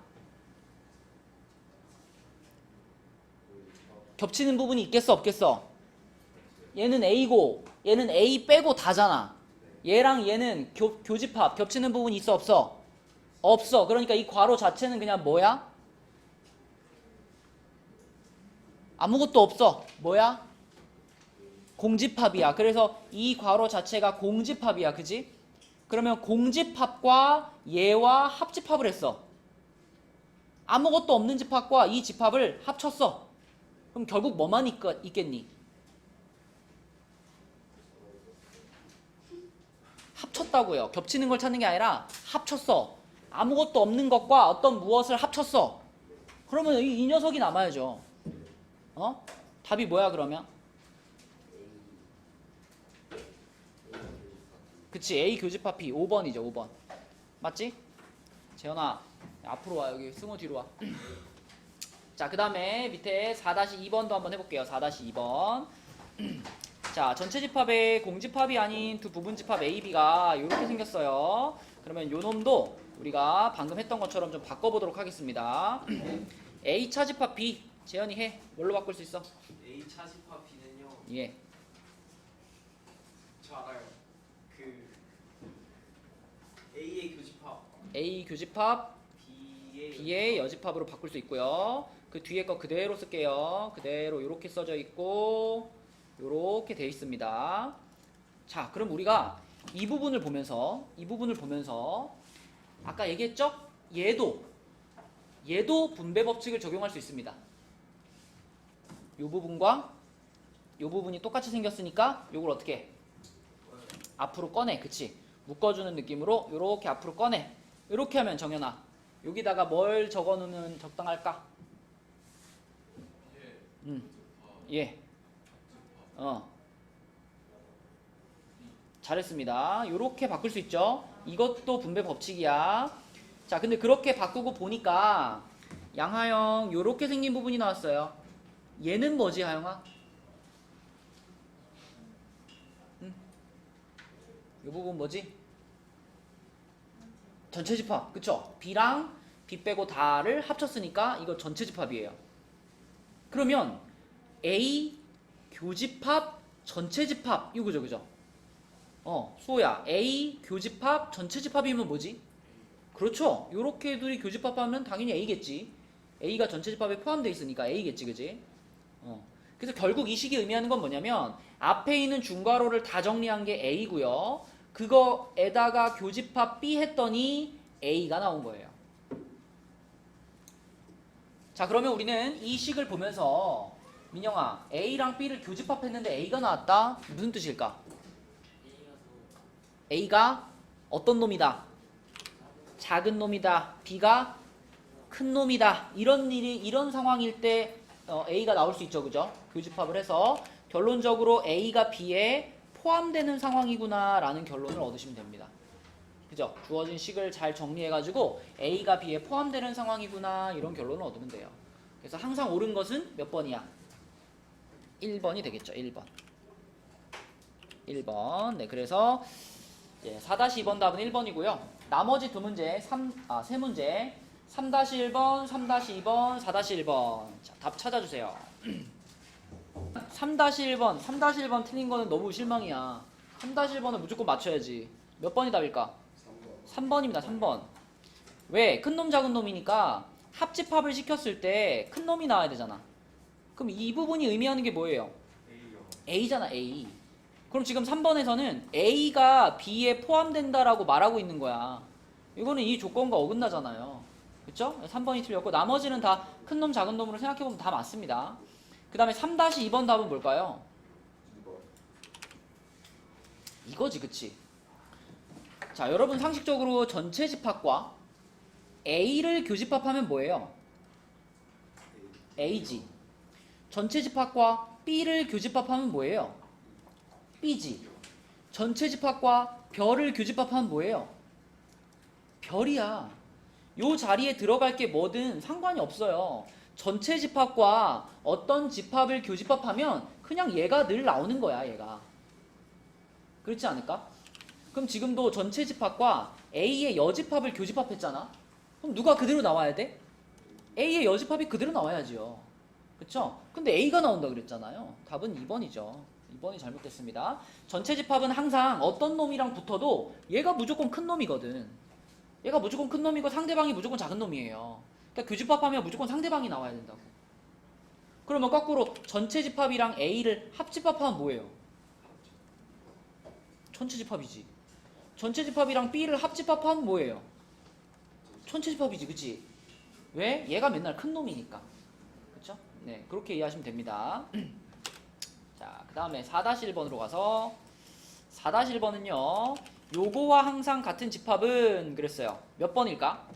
겹치는 부분이 있겠어, 없겠어? 얘는 A고 얘는 A 빼고 다잖아. 얘랑 얘는 교집합 겹치는 부분이 있어, 없어? 없어. 그러니까 이 괄호 자체는 그냥 뭐야? 아무것도 없어. 뭐야? 공집합이야. 그래서 이 괄호 자체가 공집합이야. 그지? 그러면 공집합과 얘와 합집합을 했어. 아무것도 없는 집합과 이 집합을 합쳤어. 그럼 결국 뭐만 있겠니? 합쳤다고요. 겹치는 걸 찾는 게 아니라 합쳤어. 아무것도 없는 것과 어떤 무엇을 합쳤어. 그러면 이 녀석이 남아야죠. 답이 뭐야 그러면? 그치, A 교집합 P 5번이죠. 5번 맞지? 재현아 앞으로 와. 여기 승호 뒤로 와. 자, 그 다음에 밑에 4-2번도 한번 해볼게요. 4-2번. 자, 전체 집합의 공집합이 아닌 두 부분 집합 A, B가 이렇게 생겼어요. 그러면 요 놈도 우리가 방금 했던 것처럼 좀 바꿔보도록 하겠습니다. A 차집합 B. 재현이 해. 뭘로 바꿀 수 있어? A 차집합 B는요. 예. 저 알아요. 그 A의 교집합 A 교집합 B의 B의 여집합으로 바꿀 수 있고요. 그 뒤에 거 그대로 쓸게요. 그대로 이렇게 써져 있고 이렇게 돼 있습니다. 자, 그럼 우리가 이 부분을 보면서 아까 얘기했죠? 얘도 분배 법칙을 적용할 수 있습니다. 이 부분과 이 부분이 똑같이 생겼으니까 이걸 어떻게 해? 앞으로 꺼내. 그치? 묶어주는 느낌으로 이렇게 앞으로 꺼내. 이렇게 하면 정연아 여기다가 뭘 적어놓으면 적당할까? 예. 잘했습니다. 이렇게 바꿀 수 있죠? 이것도 분배 법칙이야. 자, 근데 그렇게 바꾸고 보니까 양하영 요렇게 생긴 부분이 나왔어요. 얘는 뭐지, 하영아? 이 부분 뭐지? 전체 집합, 그쵸? B랑 B 빼고 다를 합쳤으니까 이거 전체 집합이에요. 그러면 A 교집합 전체 집합 이거죠, 그죠? 수호야, A 교집합 전체 집합이면 뭐지? 그렇죠. 요렇게 둘이 교집합하면 당연히 A겠지. A가 전체 집합에 포함되어 있으니까 A겠지, 그지? 그래서 결국 이 식이 의미하는 건 뭐냐면 앞에 있는 중괄호를 다 정리한 게 A고요. 그거에다가 교집합 B 했더니 A가 나온 거예요. 자, 그러면 우리는 이 식을 보면서 민영아, A랑 B를 교집합했는데 A가 나왔다? 무슨 뜻일까? A가 어떤 놈이다? 작은 놈이다. B가 큰 놈이다. 이런 상황일 때 A가 나올 수 있죠, 그죠? 교집합을 해서 결론적으로 A가 B에 포함되는 상황이구나 라는 결론을 얻으시면 됩니다. 그죠? 주어진 식을 잘 정리해가지고 A가 B에 포함되는 상황이구나 이런 결론을 얻으면 돼요. 그래서 항상 옳은 것은 몇 번이야? 1번이 되겠죠. 1번. 네, 그래서 4-2번 답은 1번이고요. 나머지 세 문제 3-1번, 3-2번, 4-1번. 자, 답 찾아주세요. 3-1번 틀린 거는 너무 실망이야. 3-1번은 무조건 맞춰야지. 몇 번이 답일까? 3번입니다. 3번. 왜? 큰 놈 작은 놈이니까 합집합을 시켰을 때 큰 놈이 나와야 되잖아. 그럼 이 부분이 의미하는 게 뭐예요? A잖아, A. 그럼 지금 3번에서는 A가 B에 포함된다라고 말하고 있는 거야. 이거는 이 조건과 어긋나잖아요. 그쵸? 3번이 틀렸고 나머지는 다 큰 놈 작은 놈으로 생각해보면 다 맞습니다. 그 다음에 3-2번 답은 뭘까요? 이거지, 그치? 자, 여러분 상식적으로 전체 집합과 A를 교집합하면 뭐예요? A지. 전체 집합과 B를 교집합하면 뭐예요? B지. 전체 집합과 별을 교집합하면 뭐예요? 별이야. 요 자리에 들어갈 게 뭐든 상관이 없어요. 전체 집합과 어떤 집합을 교집합하면 그냥 얘가 늘 나오는 거야, 얘가. 그렇지 않을까? 그럼 지금도 전체 집합과 A의 여집합을 교집합했잖아? 그럼 누가 그대로 나와야 돼? A의 여집합이 그대로 나와야지요. 그쵸? 근데 A가 나온다 그랬잖아요. 답은 2번이죠. 2번이 잘못됐습니다. 전체 집합은 항상 어떤 놈이랑 붙어도 얘가 무조건 큰 놈이거든. 얘가 무조건 큰 놈이고 상대방이 무조건 작은 놈이에요. 그러니까 교집합하면 무조건 상대방이 나와야 된다고. 그러면 거꾸로 전체 집합이랑 A를 합집합하면 뭐예요? 전체 집합이지. 전체 집합이랑 B를 합집합하면 뭐예요? 전체 집합이지, 그치? 왜? 얘가 맨날 큰 놈이니까. 그쵸? 네, 그렇게 이해하시면 됩니다. 자, 그 다음에 4-1번으로 가서 4-1번은요 요거와 항상 같은 집합은 그랬어요. 몇 번일까?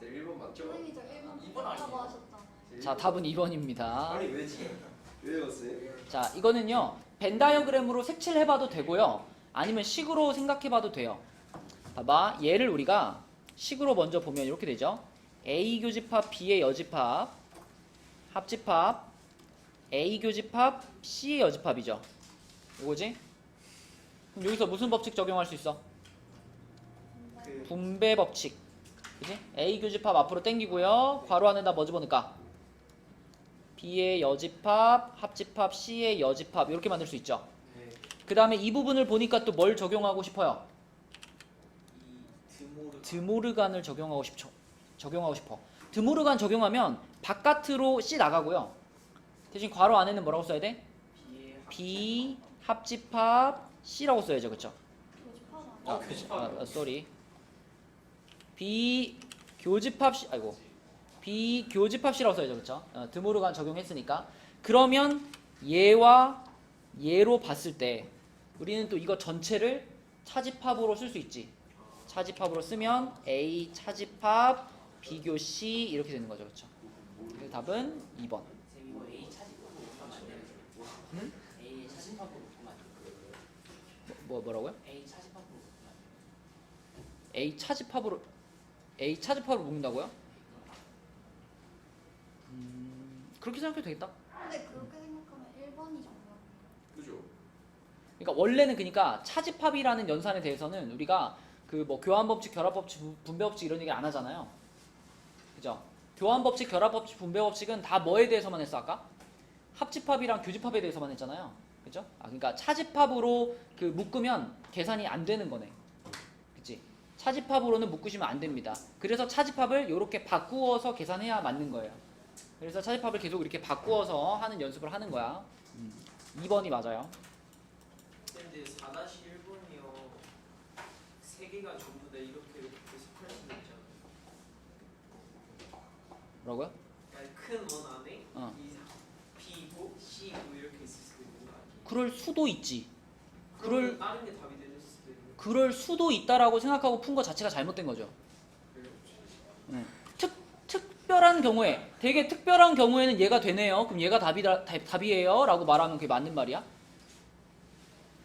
2번 맞죠? 선생님 저 1번 맞다고 하셨잖아요. 자, 답은 2번입니다. 아니 왜지? 왜 외웠어요? 자, 이거는요 벤 다이어그램으로 색칠을 해봐도 되고요 아니면 식으로 생각해봐도 돼요. 봐봐, 얘를 우리가 식으로 먼저 보면 이렇게 되죠. A 교집합 B의 여집합 합집합 A 교집합 C의 여집합이죠. 이거지? 그럼 여기서 무슨 법칙 적용할 수 있어? 분배 법칙. 그지? A 교집합 앞으로 당기고요 괄호 안에다 뭐 집어넣을까? B의 여집합, 합집합 C의 여집합 이렇게 만들 수 있죠. 네. 그 다음에 이 부분을 보니까 또 뭘 적용하고 싶어요? 이 드모르간을 적용하고 싶어. 드모르간 적용하면 바깥으로 C 나가고요. 대신 괄호 안에는 뭐라고 써야 돼? B 합집합 C라고 써야죠, 그렇죠? 교집합 아니야? 쏘리. B 교집합 C, 아이고. B 교집합 C라고 써야죠, 그렇죠? 드모르간 적용했으니까. 그러면 얘와 얘로 봤을 때 우리는 또 이거 전체를 차집합으로 쓸 수 있지. 차집합으로 쓰면 A 차집합 비교 C 이렇게 되는 거죠, 그렇죠? 그래서 답은 2번. 쌤 이거 A 차집합으로 보면 안 되는 거고. 응? A 차집합으로 보면 안 되는 거고. 뭐라고요? A 차집합으로 보면 안 되는 거고. A 차집합으로 묶는다고요? 그렇게 생각해도 되겠다. 근데 그렇게 생각하면 1번이 정답. 그죠? 그러니까 원래는 그러니까 차집합이라는 연산에 대해서는 우리가 그 뭐 교환법칙, 결합법칙, 분배법칙 이런 얘기 안 하잖아요. 그죠? 교환법칙, 결합법칙, 분배법칙은 다 뭐에 대해서만 했어 아까? 합집합이랑 교집합에 대해서만 했잖아요. 그죠? 그러니까 차집합으로 그 묶으면 계산이 안 되는 거네. 그치? 차집합으로는 묶으시면 안 됩니다. 그래서 차집합을 이렇게 바꾸어서 계산해야 맞는 거예요. 그래서 차집합을 계속 이렇게 바꾸어서 하는 연습을 하는 거야. 2번이 맞아요. 근데 4-1번이요. 세 개가 전부 다 이렇게 계속할 수는 있잖아요. 뭐라고요? 그러니까 큰 원 안에 어. 이 B고 C고 이렇게 있을 수도 있는 거 아니에요? 그럴 수도 있지. 그러면 다른 게 답이 될 수도 있는 거 그럴 수도 있다라고 생각하고 푼 거 자체가 잘못된 거죠. 같아요. 특별한 경우에, 되게 특별한 경우에는 얘가 되네요. 그럼 얘가 답이에요 라고 말하면 그게 맞는 말이야?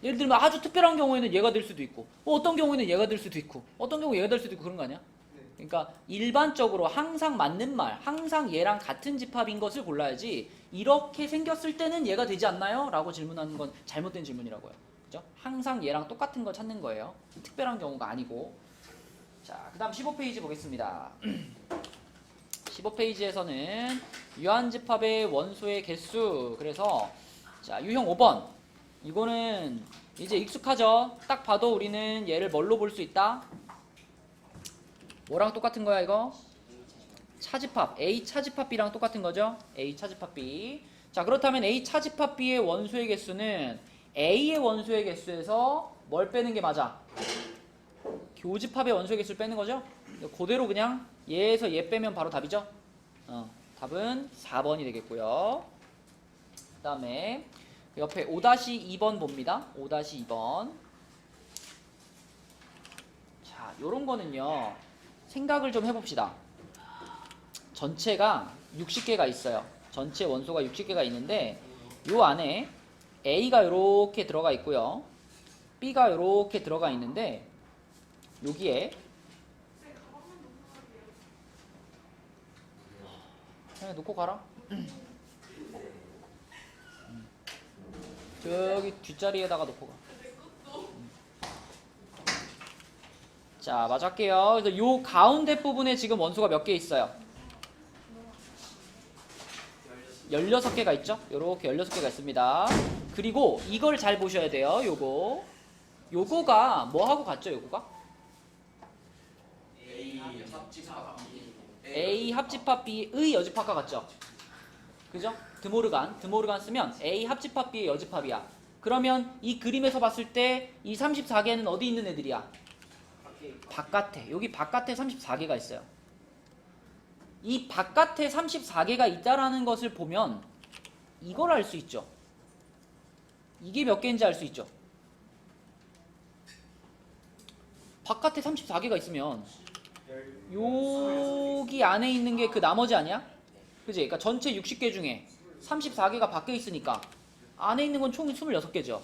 예를 들면 아주 특별한 경우에는 얘가 될 수도 있고 어떤 경우에는 얘가 될 수도 있고 어떤 경우 얘가 될 수도 있고 그런 거 아니야? 네. 그러니까 일반적으로 항상 맞는 말, 항상 얘랑 같은 집합인 것을 골라야지 이렇게 생겼을 때는 얘가 되지 않나요? 라고 질문하는 건 잘못된 질문이라고요. 그죠? 항상 얘랑 똑같은 걸 찾는 거예요. 특별한 경우가 아니고. 자, 그 다음 15페이지 보겠습니다. 15페이지에서는 유한집합의 원소의 개수. 그래서 자, 유형 5번. 이거는 이제 익숙하죠? 딱 봐도 우리는 얘를 뭘로 볼 수 있다? 뭐랑 똑같은 거야 이거? 차집합. A 차집합 B랑 똑같은 거죠? A 차집합 B. 자, 그렇다면 A 차집합 B의 원소의 개수는 A의 원소의 개수에서 뭘 빼는 게 맞아? 교집합의 원소의 개수를 빼는 거죠? 그대로 그냥 얘에서 얘 빼면 바로 답이죠? 답은 4번이 되겠고요. 그 다음에 옆에 5-2번 봅니다. 5-2번. 자, 요런 거는요. 생각을 좀 해봅시다. 전체가 60개가 있어요. 전체 원소가 60개가 있는데 요 안에 A가 요렇게 들어가 있고요. B가 요렇게 들어가 있는데 여기에 그냥 놓고 가라. 저기 뒷자리에다가 놓고 가. 자, 마저 할게요. 그래서 요 가운데 부분에 지금 원소가 몇 개 있어요? 16개가 있죠? 요렇게 16개가 있습니다. 그리고 이걸 잘 보셔야 돼요. 요거가 뭐하고 같죠? 요거가? A 합집합 B의 여집합과 같죠? 그죠? 드모르간 쓰면 A 합집합 B의 여집합이야. 그러면 이 그림에서 봤을 때 이 34개는 어디 있는 애들이야? 바깥에. 여기 바깥에 34개가 있어요. 이 바깥에 34개가 있다라는 것을 보면 이걸 알 수 있죠. 이게 몇 개인지 알 수 있죠. 바깥에 34개가 있으면 여기 안에 있는 게 그 나머지 아니야? 그지? 그러니까 전체 60개 중에 34개가 밖에 있으니까 안에 있는 건 총 26개죠.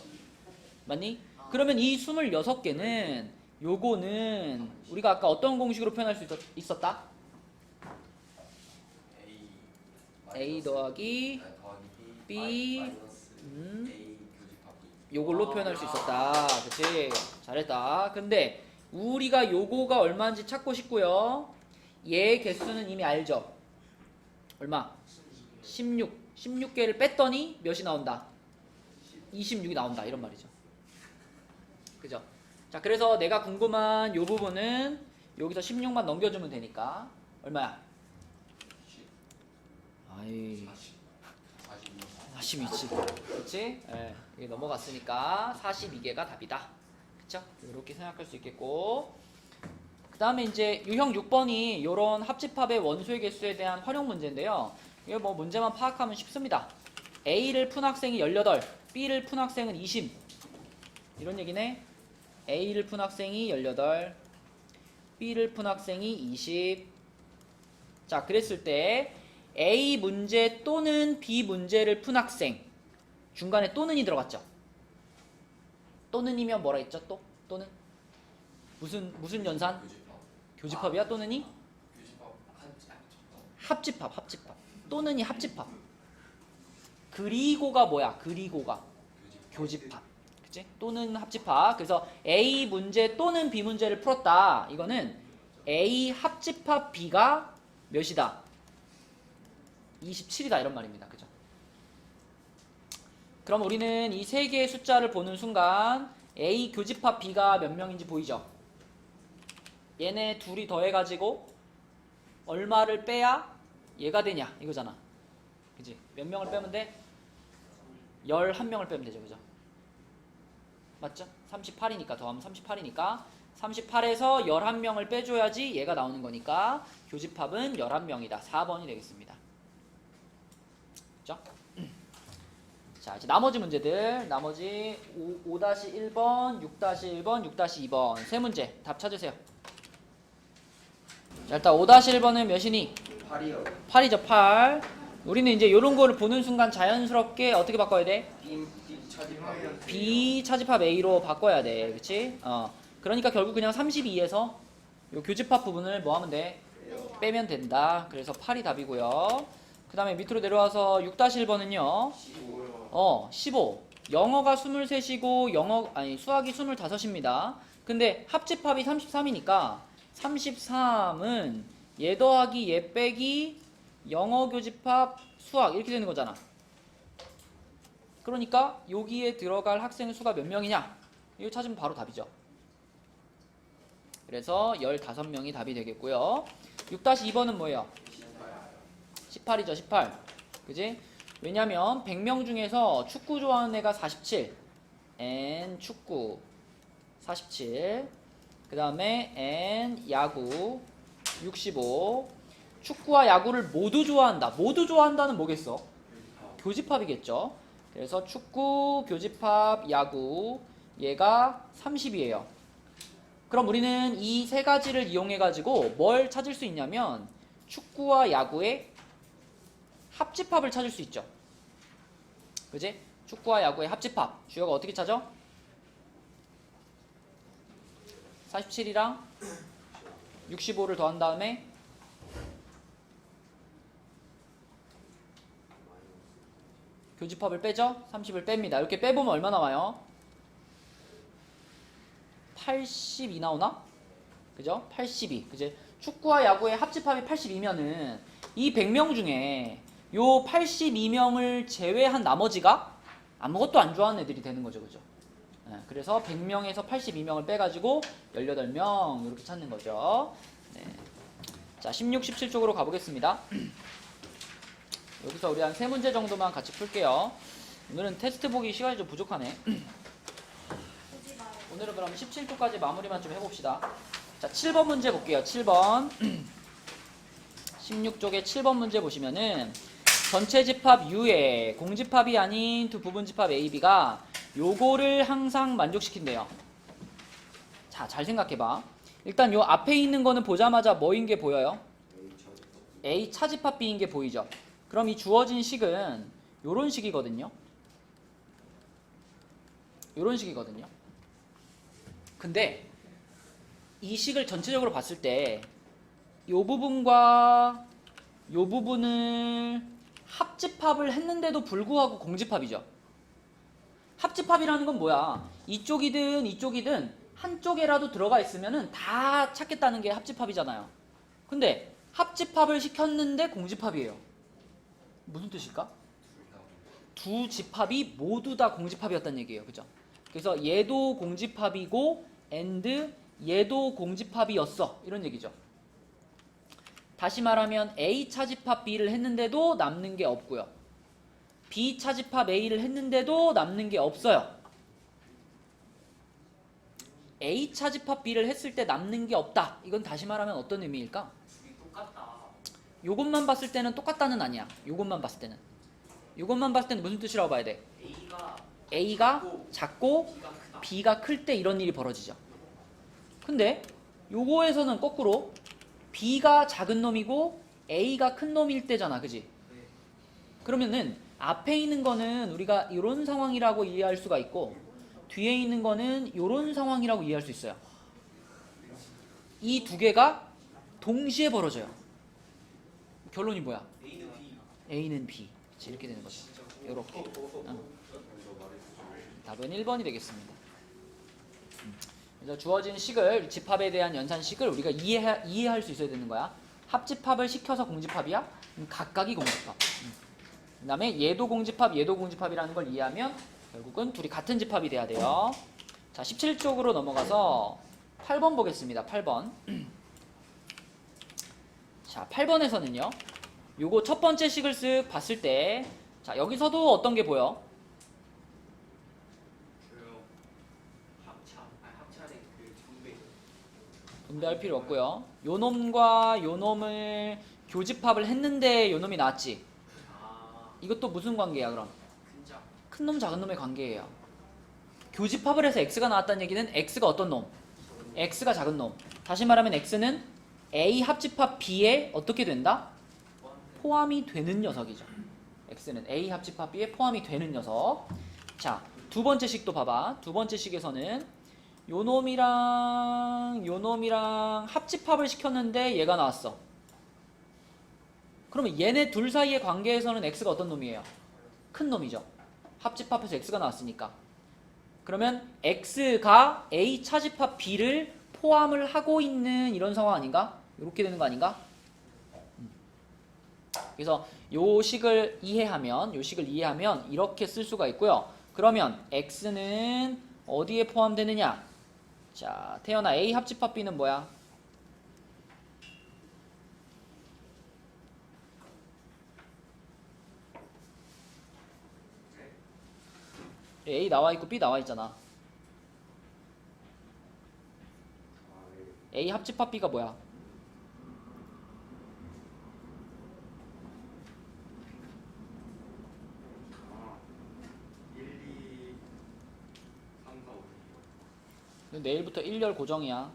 맞니? 그러면 이 26개는 요거는 우리가 아까 어떤 공식으로 표현할 수 있었다? A 더하기 B 요걸로 표현할 수 있었다. 그치? 잘했다. 근데 우리가 요거가 얼마인지 찾고 싶고요. 얘 개수는 이미 알죠? 얼마? 16. 16개를 뺐더니 몇이 나온다? 26이 나온다 이런 말이죠. 그죠? 자, 그래서 내가 궁금한 요 부분은 여기서 16만 넘겨주면 되니까 얼마야? 아이 42지. 그치? 예, 이게 넘어갔으니까 42개가 답이다. 그쵸? 이렇게 생각할 수 있겠고, 그 다음에 이제 유형 6번이 요런 합집합의 원소의 개수에 대한 활용 문제인데요. 이게 뭐 문제만 파악하면 쉽습니다. A를 푼 학생이 18, B를 푼 학생은 20 이런 얘기네. A를 푼 학생이 18, B를 푼 학생이 20. 자, 그랬을 때 A 문제 또는 B 문제를 푼 학생, 중간에 또는이 들어갔죠. 또는이면 뭐라 했죠? 또는 무슨 연산? 교집합이야? 또는이? 합집합. 또는이 합집합. 그리고가 뭐야? 그리고가 교집합. 그치? 또는 합집합. 그래서 A 문제 또는 B 문제를 풀었다. 이거는 A 합집합 B가 몇이다? 27이다 이런 말입니다. 그죠? 그럼 우리는 이 세 개의 숫자를 보는 순간 A 교집합 B가 몇 명인지 보이죠? 얘네 둘이 더해가지고 얼마를 빼야 얘가 되냐 이거잖아. 그지? 몇 명을 빼면 돼? 11명을 빼면 되죠. 그죠? 맞죠? 38이니까 더하면 38이니까 38에서 11명을 빼줘야지 얘가 나오는 거니까 교집합은 11명이다. 4번이 되겠습니다. 그죠? 자, 이제 나머지 문제들, 나머지 5-1번, 6-1번, 6-2번 세 문제 답 찾으세요. 자, 일단 5-1번은 몇이니? 8이요. 8이죠. 8. 우리는 이제 이런 거를 보는 순간 자연스럽게 어떻게 바꿔야 돼? B 차집합. B 차집합 A로 바꿔야 돼. 그치? 그러니까 결국 그냥 32에서 요 교집합 부분을 뭐 하면 돼? 빼면 된다. 그래서 8이 답이고요. 그 다음에 밑으로 내려와서 6-1번은요. 15. 영어가 23이고 수학이 25입니다. 근데 합집합이 33이니까 33은 얘 더하기 얘 빼기 영어 교집합 수학 이렇게 되는 거잖아. 그러니까 여기에 들어갈 학생 수가 몇 명이냐? 이거 찾으면 바로 답이죠. 그래서 15명이 답이 되겠고요. 6-2번은 뭐예요? 18이죠. 18. 그지? 왜냐면 100명 중에서 축구 좋아하는 애가 47. N 축구 47. 그 다음에 N 야구 65. 축구와 야구를 모두 좋아한다. 모두 좋아한다는 뭐겠어? 교집합이겠죠. 그래서 축구, 교집합, 야구 얘가 30이에요. 그럼 우리는 이 세 가지를 이용해 가지고 뭘 찾을 수 있냐면 축구와 야구의 합집합을 찾을 수 있죠. 그지? 축구와 야구의 합집합. 주어가 어떻게 찾아? 47이랑 65를 더한 다음에 교집합을 빼죠? 30을 뺍니다. 이렇게 빼보면 얼마 나와요? 82 나오나? 그죠? 82. 그지? 축구와 야구의 합집합이 82면은 이 100명 중에 요 82명을 제외한 나머지가 아무것도 안 좋아하는 애들이 되는 거죠. 그죠? 네, 그래서 100명에서 82명을 빼가지고 18명 이렇게 찾는 거죠. 네. 자, 16, 17쪽으로 가보겠습니다. 여기서 우리 한 3문제 정도만 같이 풀게요. 오늘은 테스트 보기 시간이 좀 부족하네. 오늘은 그럼 17쪽까지 마무리만 좀 해봅시다. 자, 7번 문제 볼게요. 7번 16쪽에 7번 문제 보시면은 전체 집합 U에 공집합이 아닌 두 부분집합 A, B가 요거를 항상 만족시킨대요. 자, 잘 생각해봐. 일단 요 앞에 있는 거는 보자마자 뭐인 게 보여요? A 차집합 B인 게 보이죠? 그럼 이 주어진 식은 요런 식이거든요. 요런 식이거든요. 근데 이 식을 전체적으로 봤을 때 요 부분과 요 부분을 합집합을 했는데도 불구하고 공집합이죠. 합집합이라는 건 뭐야? 이쪽이든 이쪽이든 한쪽에라도 들어가 있으면은 다 찾겠다는 게 합집합이잖아요. 근데 합집합을 시켰는데 공집합이에요. 무슨 뜻일까? 두 집합이 모두 다 공집합이었다는 얘기예요. 그죠? 그래서 얘도 공집합이고 and 얘도 공집합이었어. 이런 얘기죠. 다시 말하면 A 차집합 B를 했는데도 남는 게 없고요. B 차집합 A를 했는데도 남는 게 없어요. A 차집합 B를 했을 때 남는 게 없다. 이건 다시 말하면 어떤 의미일까? 둘이 똑같다. 요것만 봤을 때는 똑같다는 아니야. 요것만 봤을 때는. 요것만 봤을 때는 무슨 뜻이라고 봐야 돼? A가 A가 작고 B가 크다. B가 클 때 이런 일이 벌어지죠. 근데 요거에서는 거꾸로 B가 작은 놈이고 A가 큰 놈일 때잖아. 그지? 네. 그러면은 앞에 있는 거는 우리가 이런 상황이라고 이해할 수가 있고 뒤에 있는 거는 이런 상황이라고 이해할 수 있어요. 이 두 개가 동시에 벌어져요. 결론이 뭐야? A는 B. A는 B. 그치, 이렇게 되는 거죠. 이렇게. 답은 1번이 되겠습니다. 그래서 주어진 식을, 집합에 대한 연산식을 우리가 이해할 수 있어야 되는 거야. 합집합을 시켜서 공집합이야? 각각이 공집합. 그 다음에 얘도 공집합, 얘도 공집합이라는 걸 이해하면 결국은 둘이 같은 집합이 돼야 돼요. 자, 17쪽으로 넘어가서 8번 보겠습니다. 8번. 자, 8번에서는요. 요거 첫 번째 식을 쓱 봤을 때, 자, 여기서도 어떤 게 보여? 그요. 합차된 그 분배. 분배할 필요 없고요. 요 놈과 요 놈을 교집합을 했는데 요 놈이 나왔지. 아, 이것도 무슨 관계야, 그럼? 큰자. 큰 놈, 작은 놈의 관계예요. 교집합을 해서 x가 나왔다는 얘기는 x가 어떤 놈? x가 작은 놈. 다시 말하면 x는 a 합집합 b에 어떻게 된다? 포함이 되는 녀석이죠. x는 a 합집합 b에 포함이 되는 녀석. 자, 두 번째 식도 봐봐. 두 번째 식에서는 요 놈이랑 요 놈이랑 합집합을 시켰는데 얘가 나왔어. 그러면 얘네 둘 사이의 관계에서는 x가 어떤 놈이에요? 큰 놈이죠. 합집합해서 x가 나왔으니까. 그러면 x가 a 차집합 b를 포함을 하고 있는 이런 상황 아닌가? 이렇게 되는 거 아닌가? 그래서 요 식을 이해하면 이렇게 쓸 수가 있고요. 그러면 x는 어디에 포함되느냐? 자, 태연아, a 합집합 b는 뭐야? A 나와 있고 B 나와 있잖아. A 합집합 B가 뭐야? 아, 1, 2, 3, 4, 5, 6. 내일부터 1열 고정이야.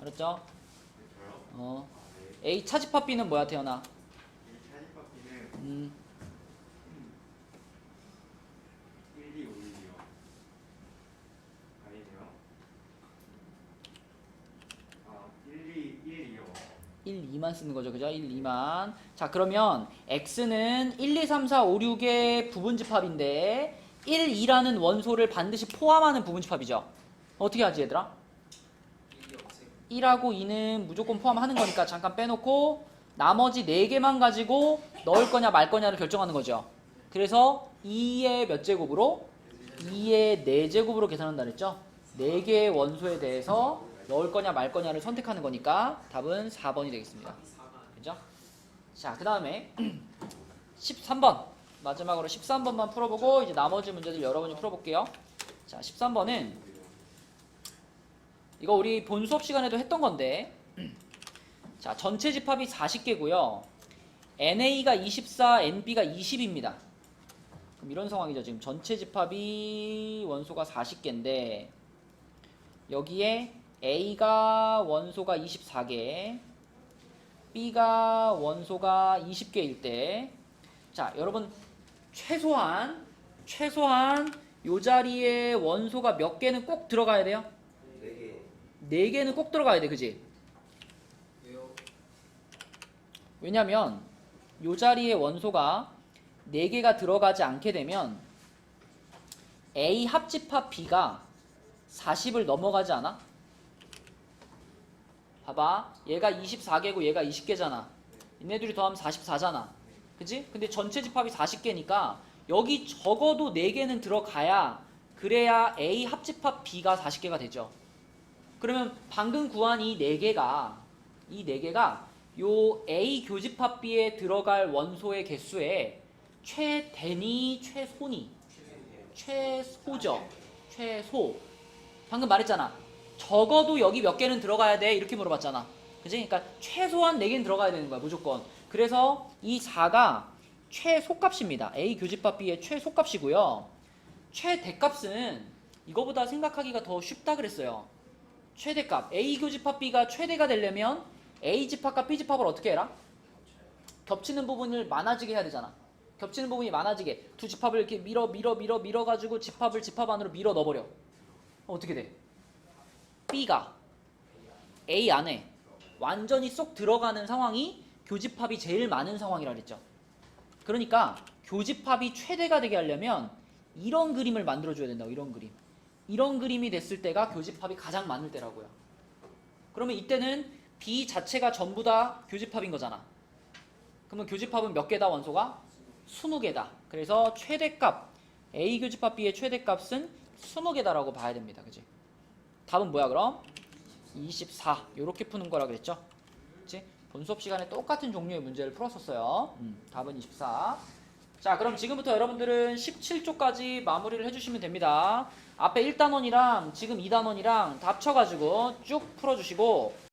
알았죠? 저요? 어. 아, 네. A 차집합 B는 뭐야, 태연아? 1 차집합비는 1, 2, 5, 6이요. 아니네요. 아, 1, 2, 1, 2요. 1, 2만 쓰는 거죠. 그죠? 1, 2만. 자, 그러면 X는 1, 2, 3, 4, 5, 6의 부분집합인데 1, 2라는 원소를 반드시 포함하는 부분집합이죠. 어떻게 하지, 얘들아? 1하고 2는 무조건 포함하는 거니까 잠깐 빼놓고 나머지 4개만 가지고 넣을 거냐 말 거냐를 결정하는 거죠. 그래서 2의 몇 제곱으로? 2의 4제곱으로 계산한다 그랬죠? 4개의 원소에 대해서 넣을 거냐 말 거냐를 선택하는 거니까 답은 4번이 되겠습니다. 그죠? 자, 그 다음에 13번 마지막으로 13번만 풀어보고 이제 나머지 문제들 여러분이 풀어볼게요. 자, 13번은 이거 우리 본 수업 시간에도 했던 건데 자, 전체 집합이 40개고요. NA가 24, NB가 20입니다. 그럼 이런 상황이죠. 지금 전체 집합이 원소가 40개인데 여기에 A가 원소가 24개, B가 원소가 20개일 때 자, 여러분 최소한 요 자리에 원소가 몇 개는 꼭 들어가야 돼요? 4개는 꼭 들어가야 돼. 그지? 왜요? 왜냐면 요 자리에 원소가 4개가 들어가지 않게 되면 A 합집합 B가 40을 넘어가지 않아? 봐봐. 얘가 24개고 얘가 20개잖아. 얘네 둘이 더하면 44잖아. 그치? 근데 전체 집합이 40개니까 여기 적어도 4개는 들어가야 그래야 A 합집합 B가 40개가 되죠. 그러면 방금 구한 이 4개가 요 A 교집합 B에 들어갈 원소의 개수의 최대니 최소니? 최소죠. 최소. 방금 말했잖아. 적어도 여기 몇 개는 들어가야 돼 이렇게 물어봤잖아. 그치? 그러니까 최소한 4개는 들어가야 되는 거야 무조건. 그래서 이 4가 최소값입니다. A 교집합 B의 최소값이고요. 최대값은 이거보다 생각하기가 더 쉽다 그랬어요. 최대값. A 교집합 B가 최대가 되려면 A 집합과 B 집합을 어떻게 해라? 겹치는 부분을 많아지게 해야 되잖아. 겹치는 부분이 많아지게 두 집합을 이렇게 밀어가지고 집합을 집합 안으로 밀어 넣어버려. 어떻게 돼? B가 A 안에 완전히 쏙 들어가는 상황이 교집합이 제일 많은 상황이라 그랬죠. 그러니까 교집합이 최대가 되게 하려면 이런 그림을 만들어줘야 된다고. 이런 그림. 이런 그림이 됐을 때가 교집합이 가장 많을 때라고요. 그러면 이때는 B 자체가 전부 다 교집합인 거잖아. 그러면 교집합은 몇 개다 원소가? 20개다. 그래서 최대값 A 교집합 B의 최대값은 20개다라고 봐야 됩니다. 그치? 답은 뭐야 그럼? 24. 요렇게 푸는 거라 그랬죠? 그치? 본 수업 시간에 똑같은 종류의 문제를 풀었었어요. 답은 24. 자, 그럼 지금부터 여러분들은 17조까지 마무리를 해주시면 됩니다. 앞에 1단원이랑 지금 2단원이랑 다 합쳐가지고 쭉 풀어주시고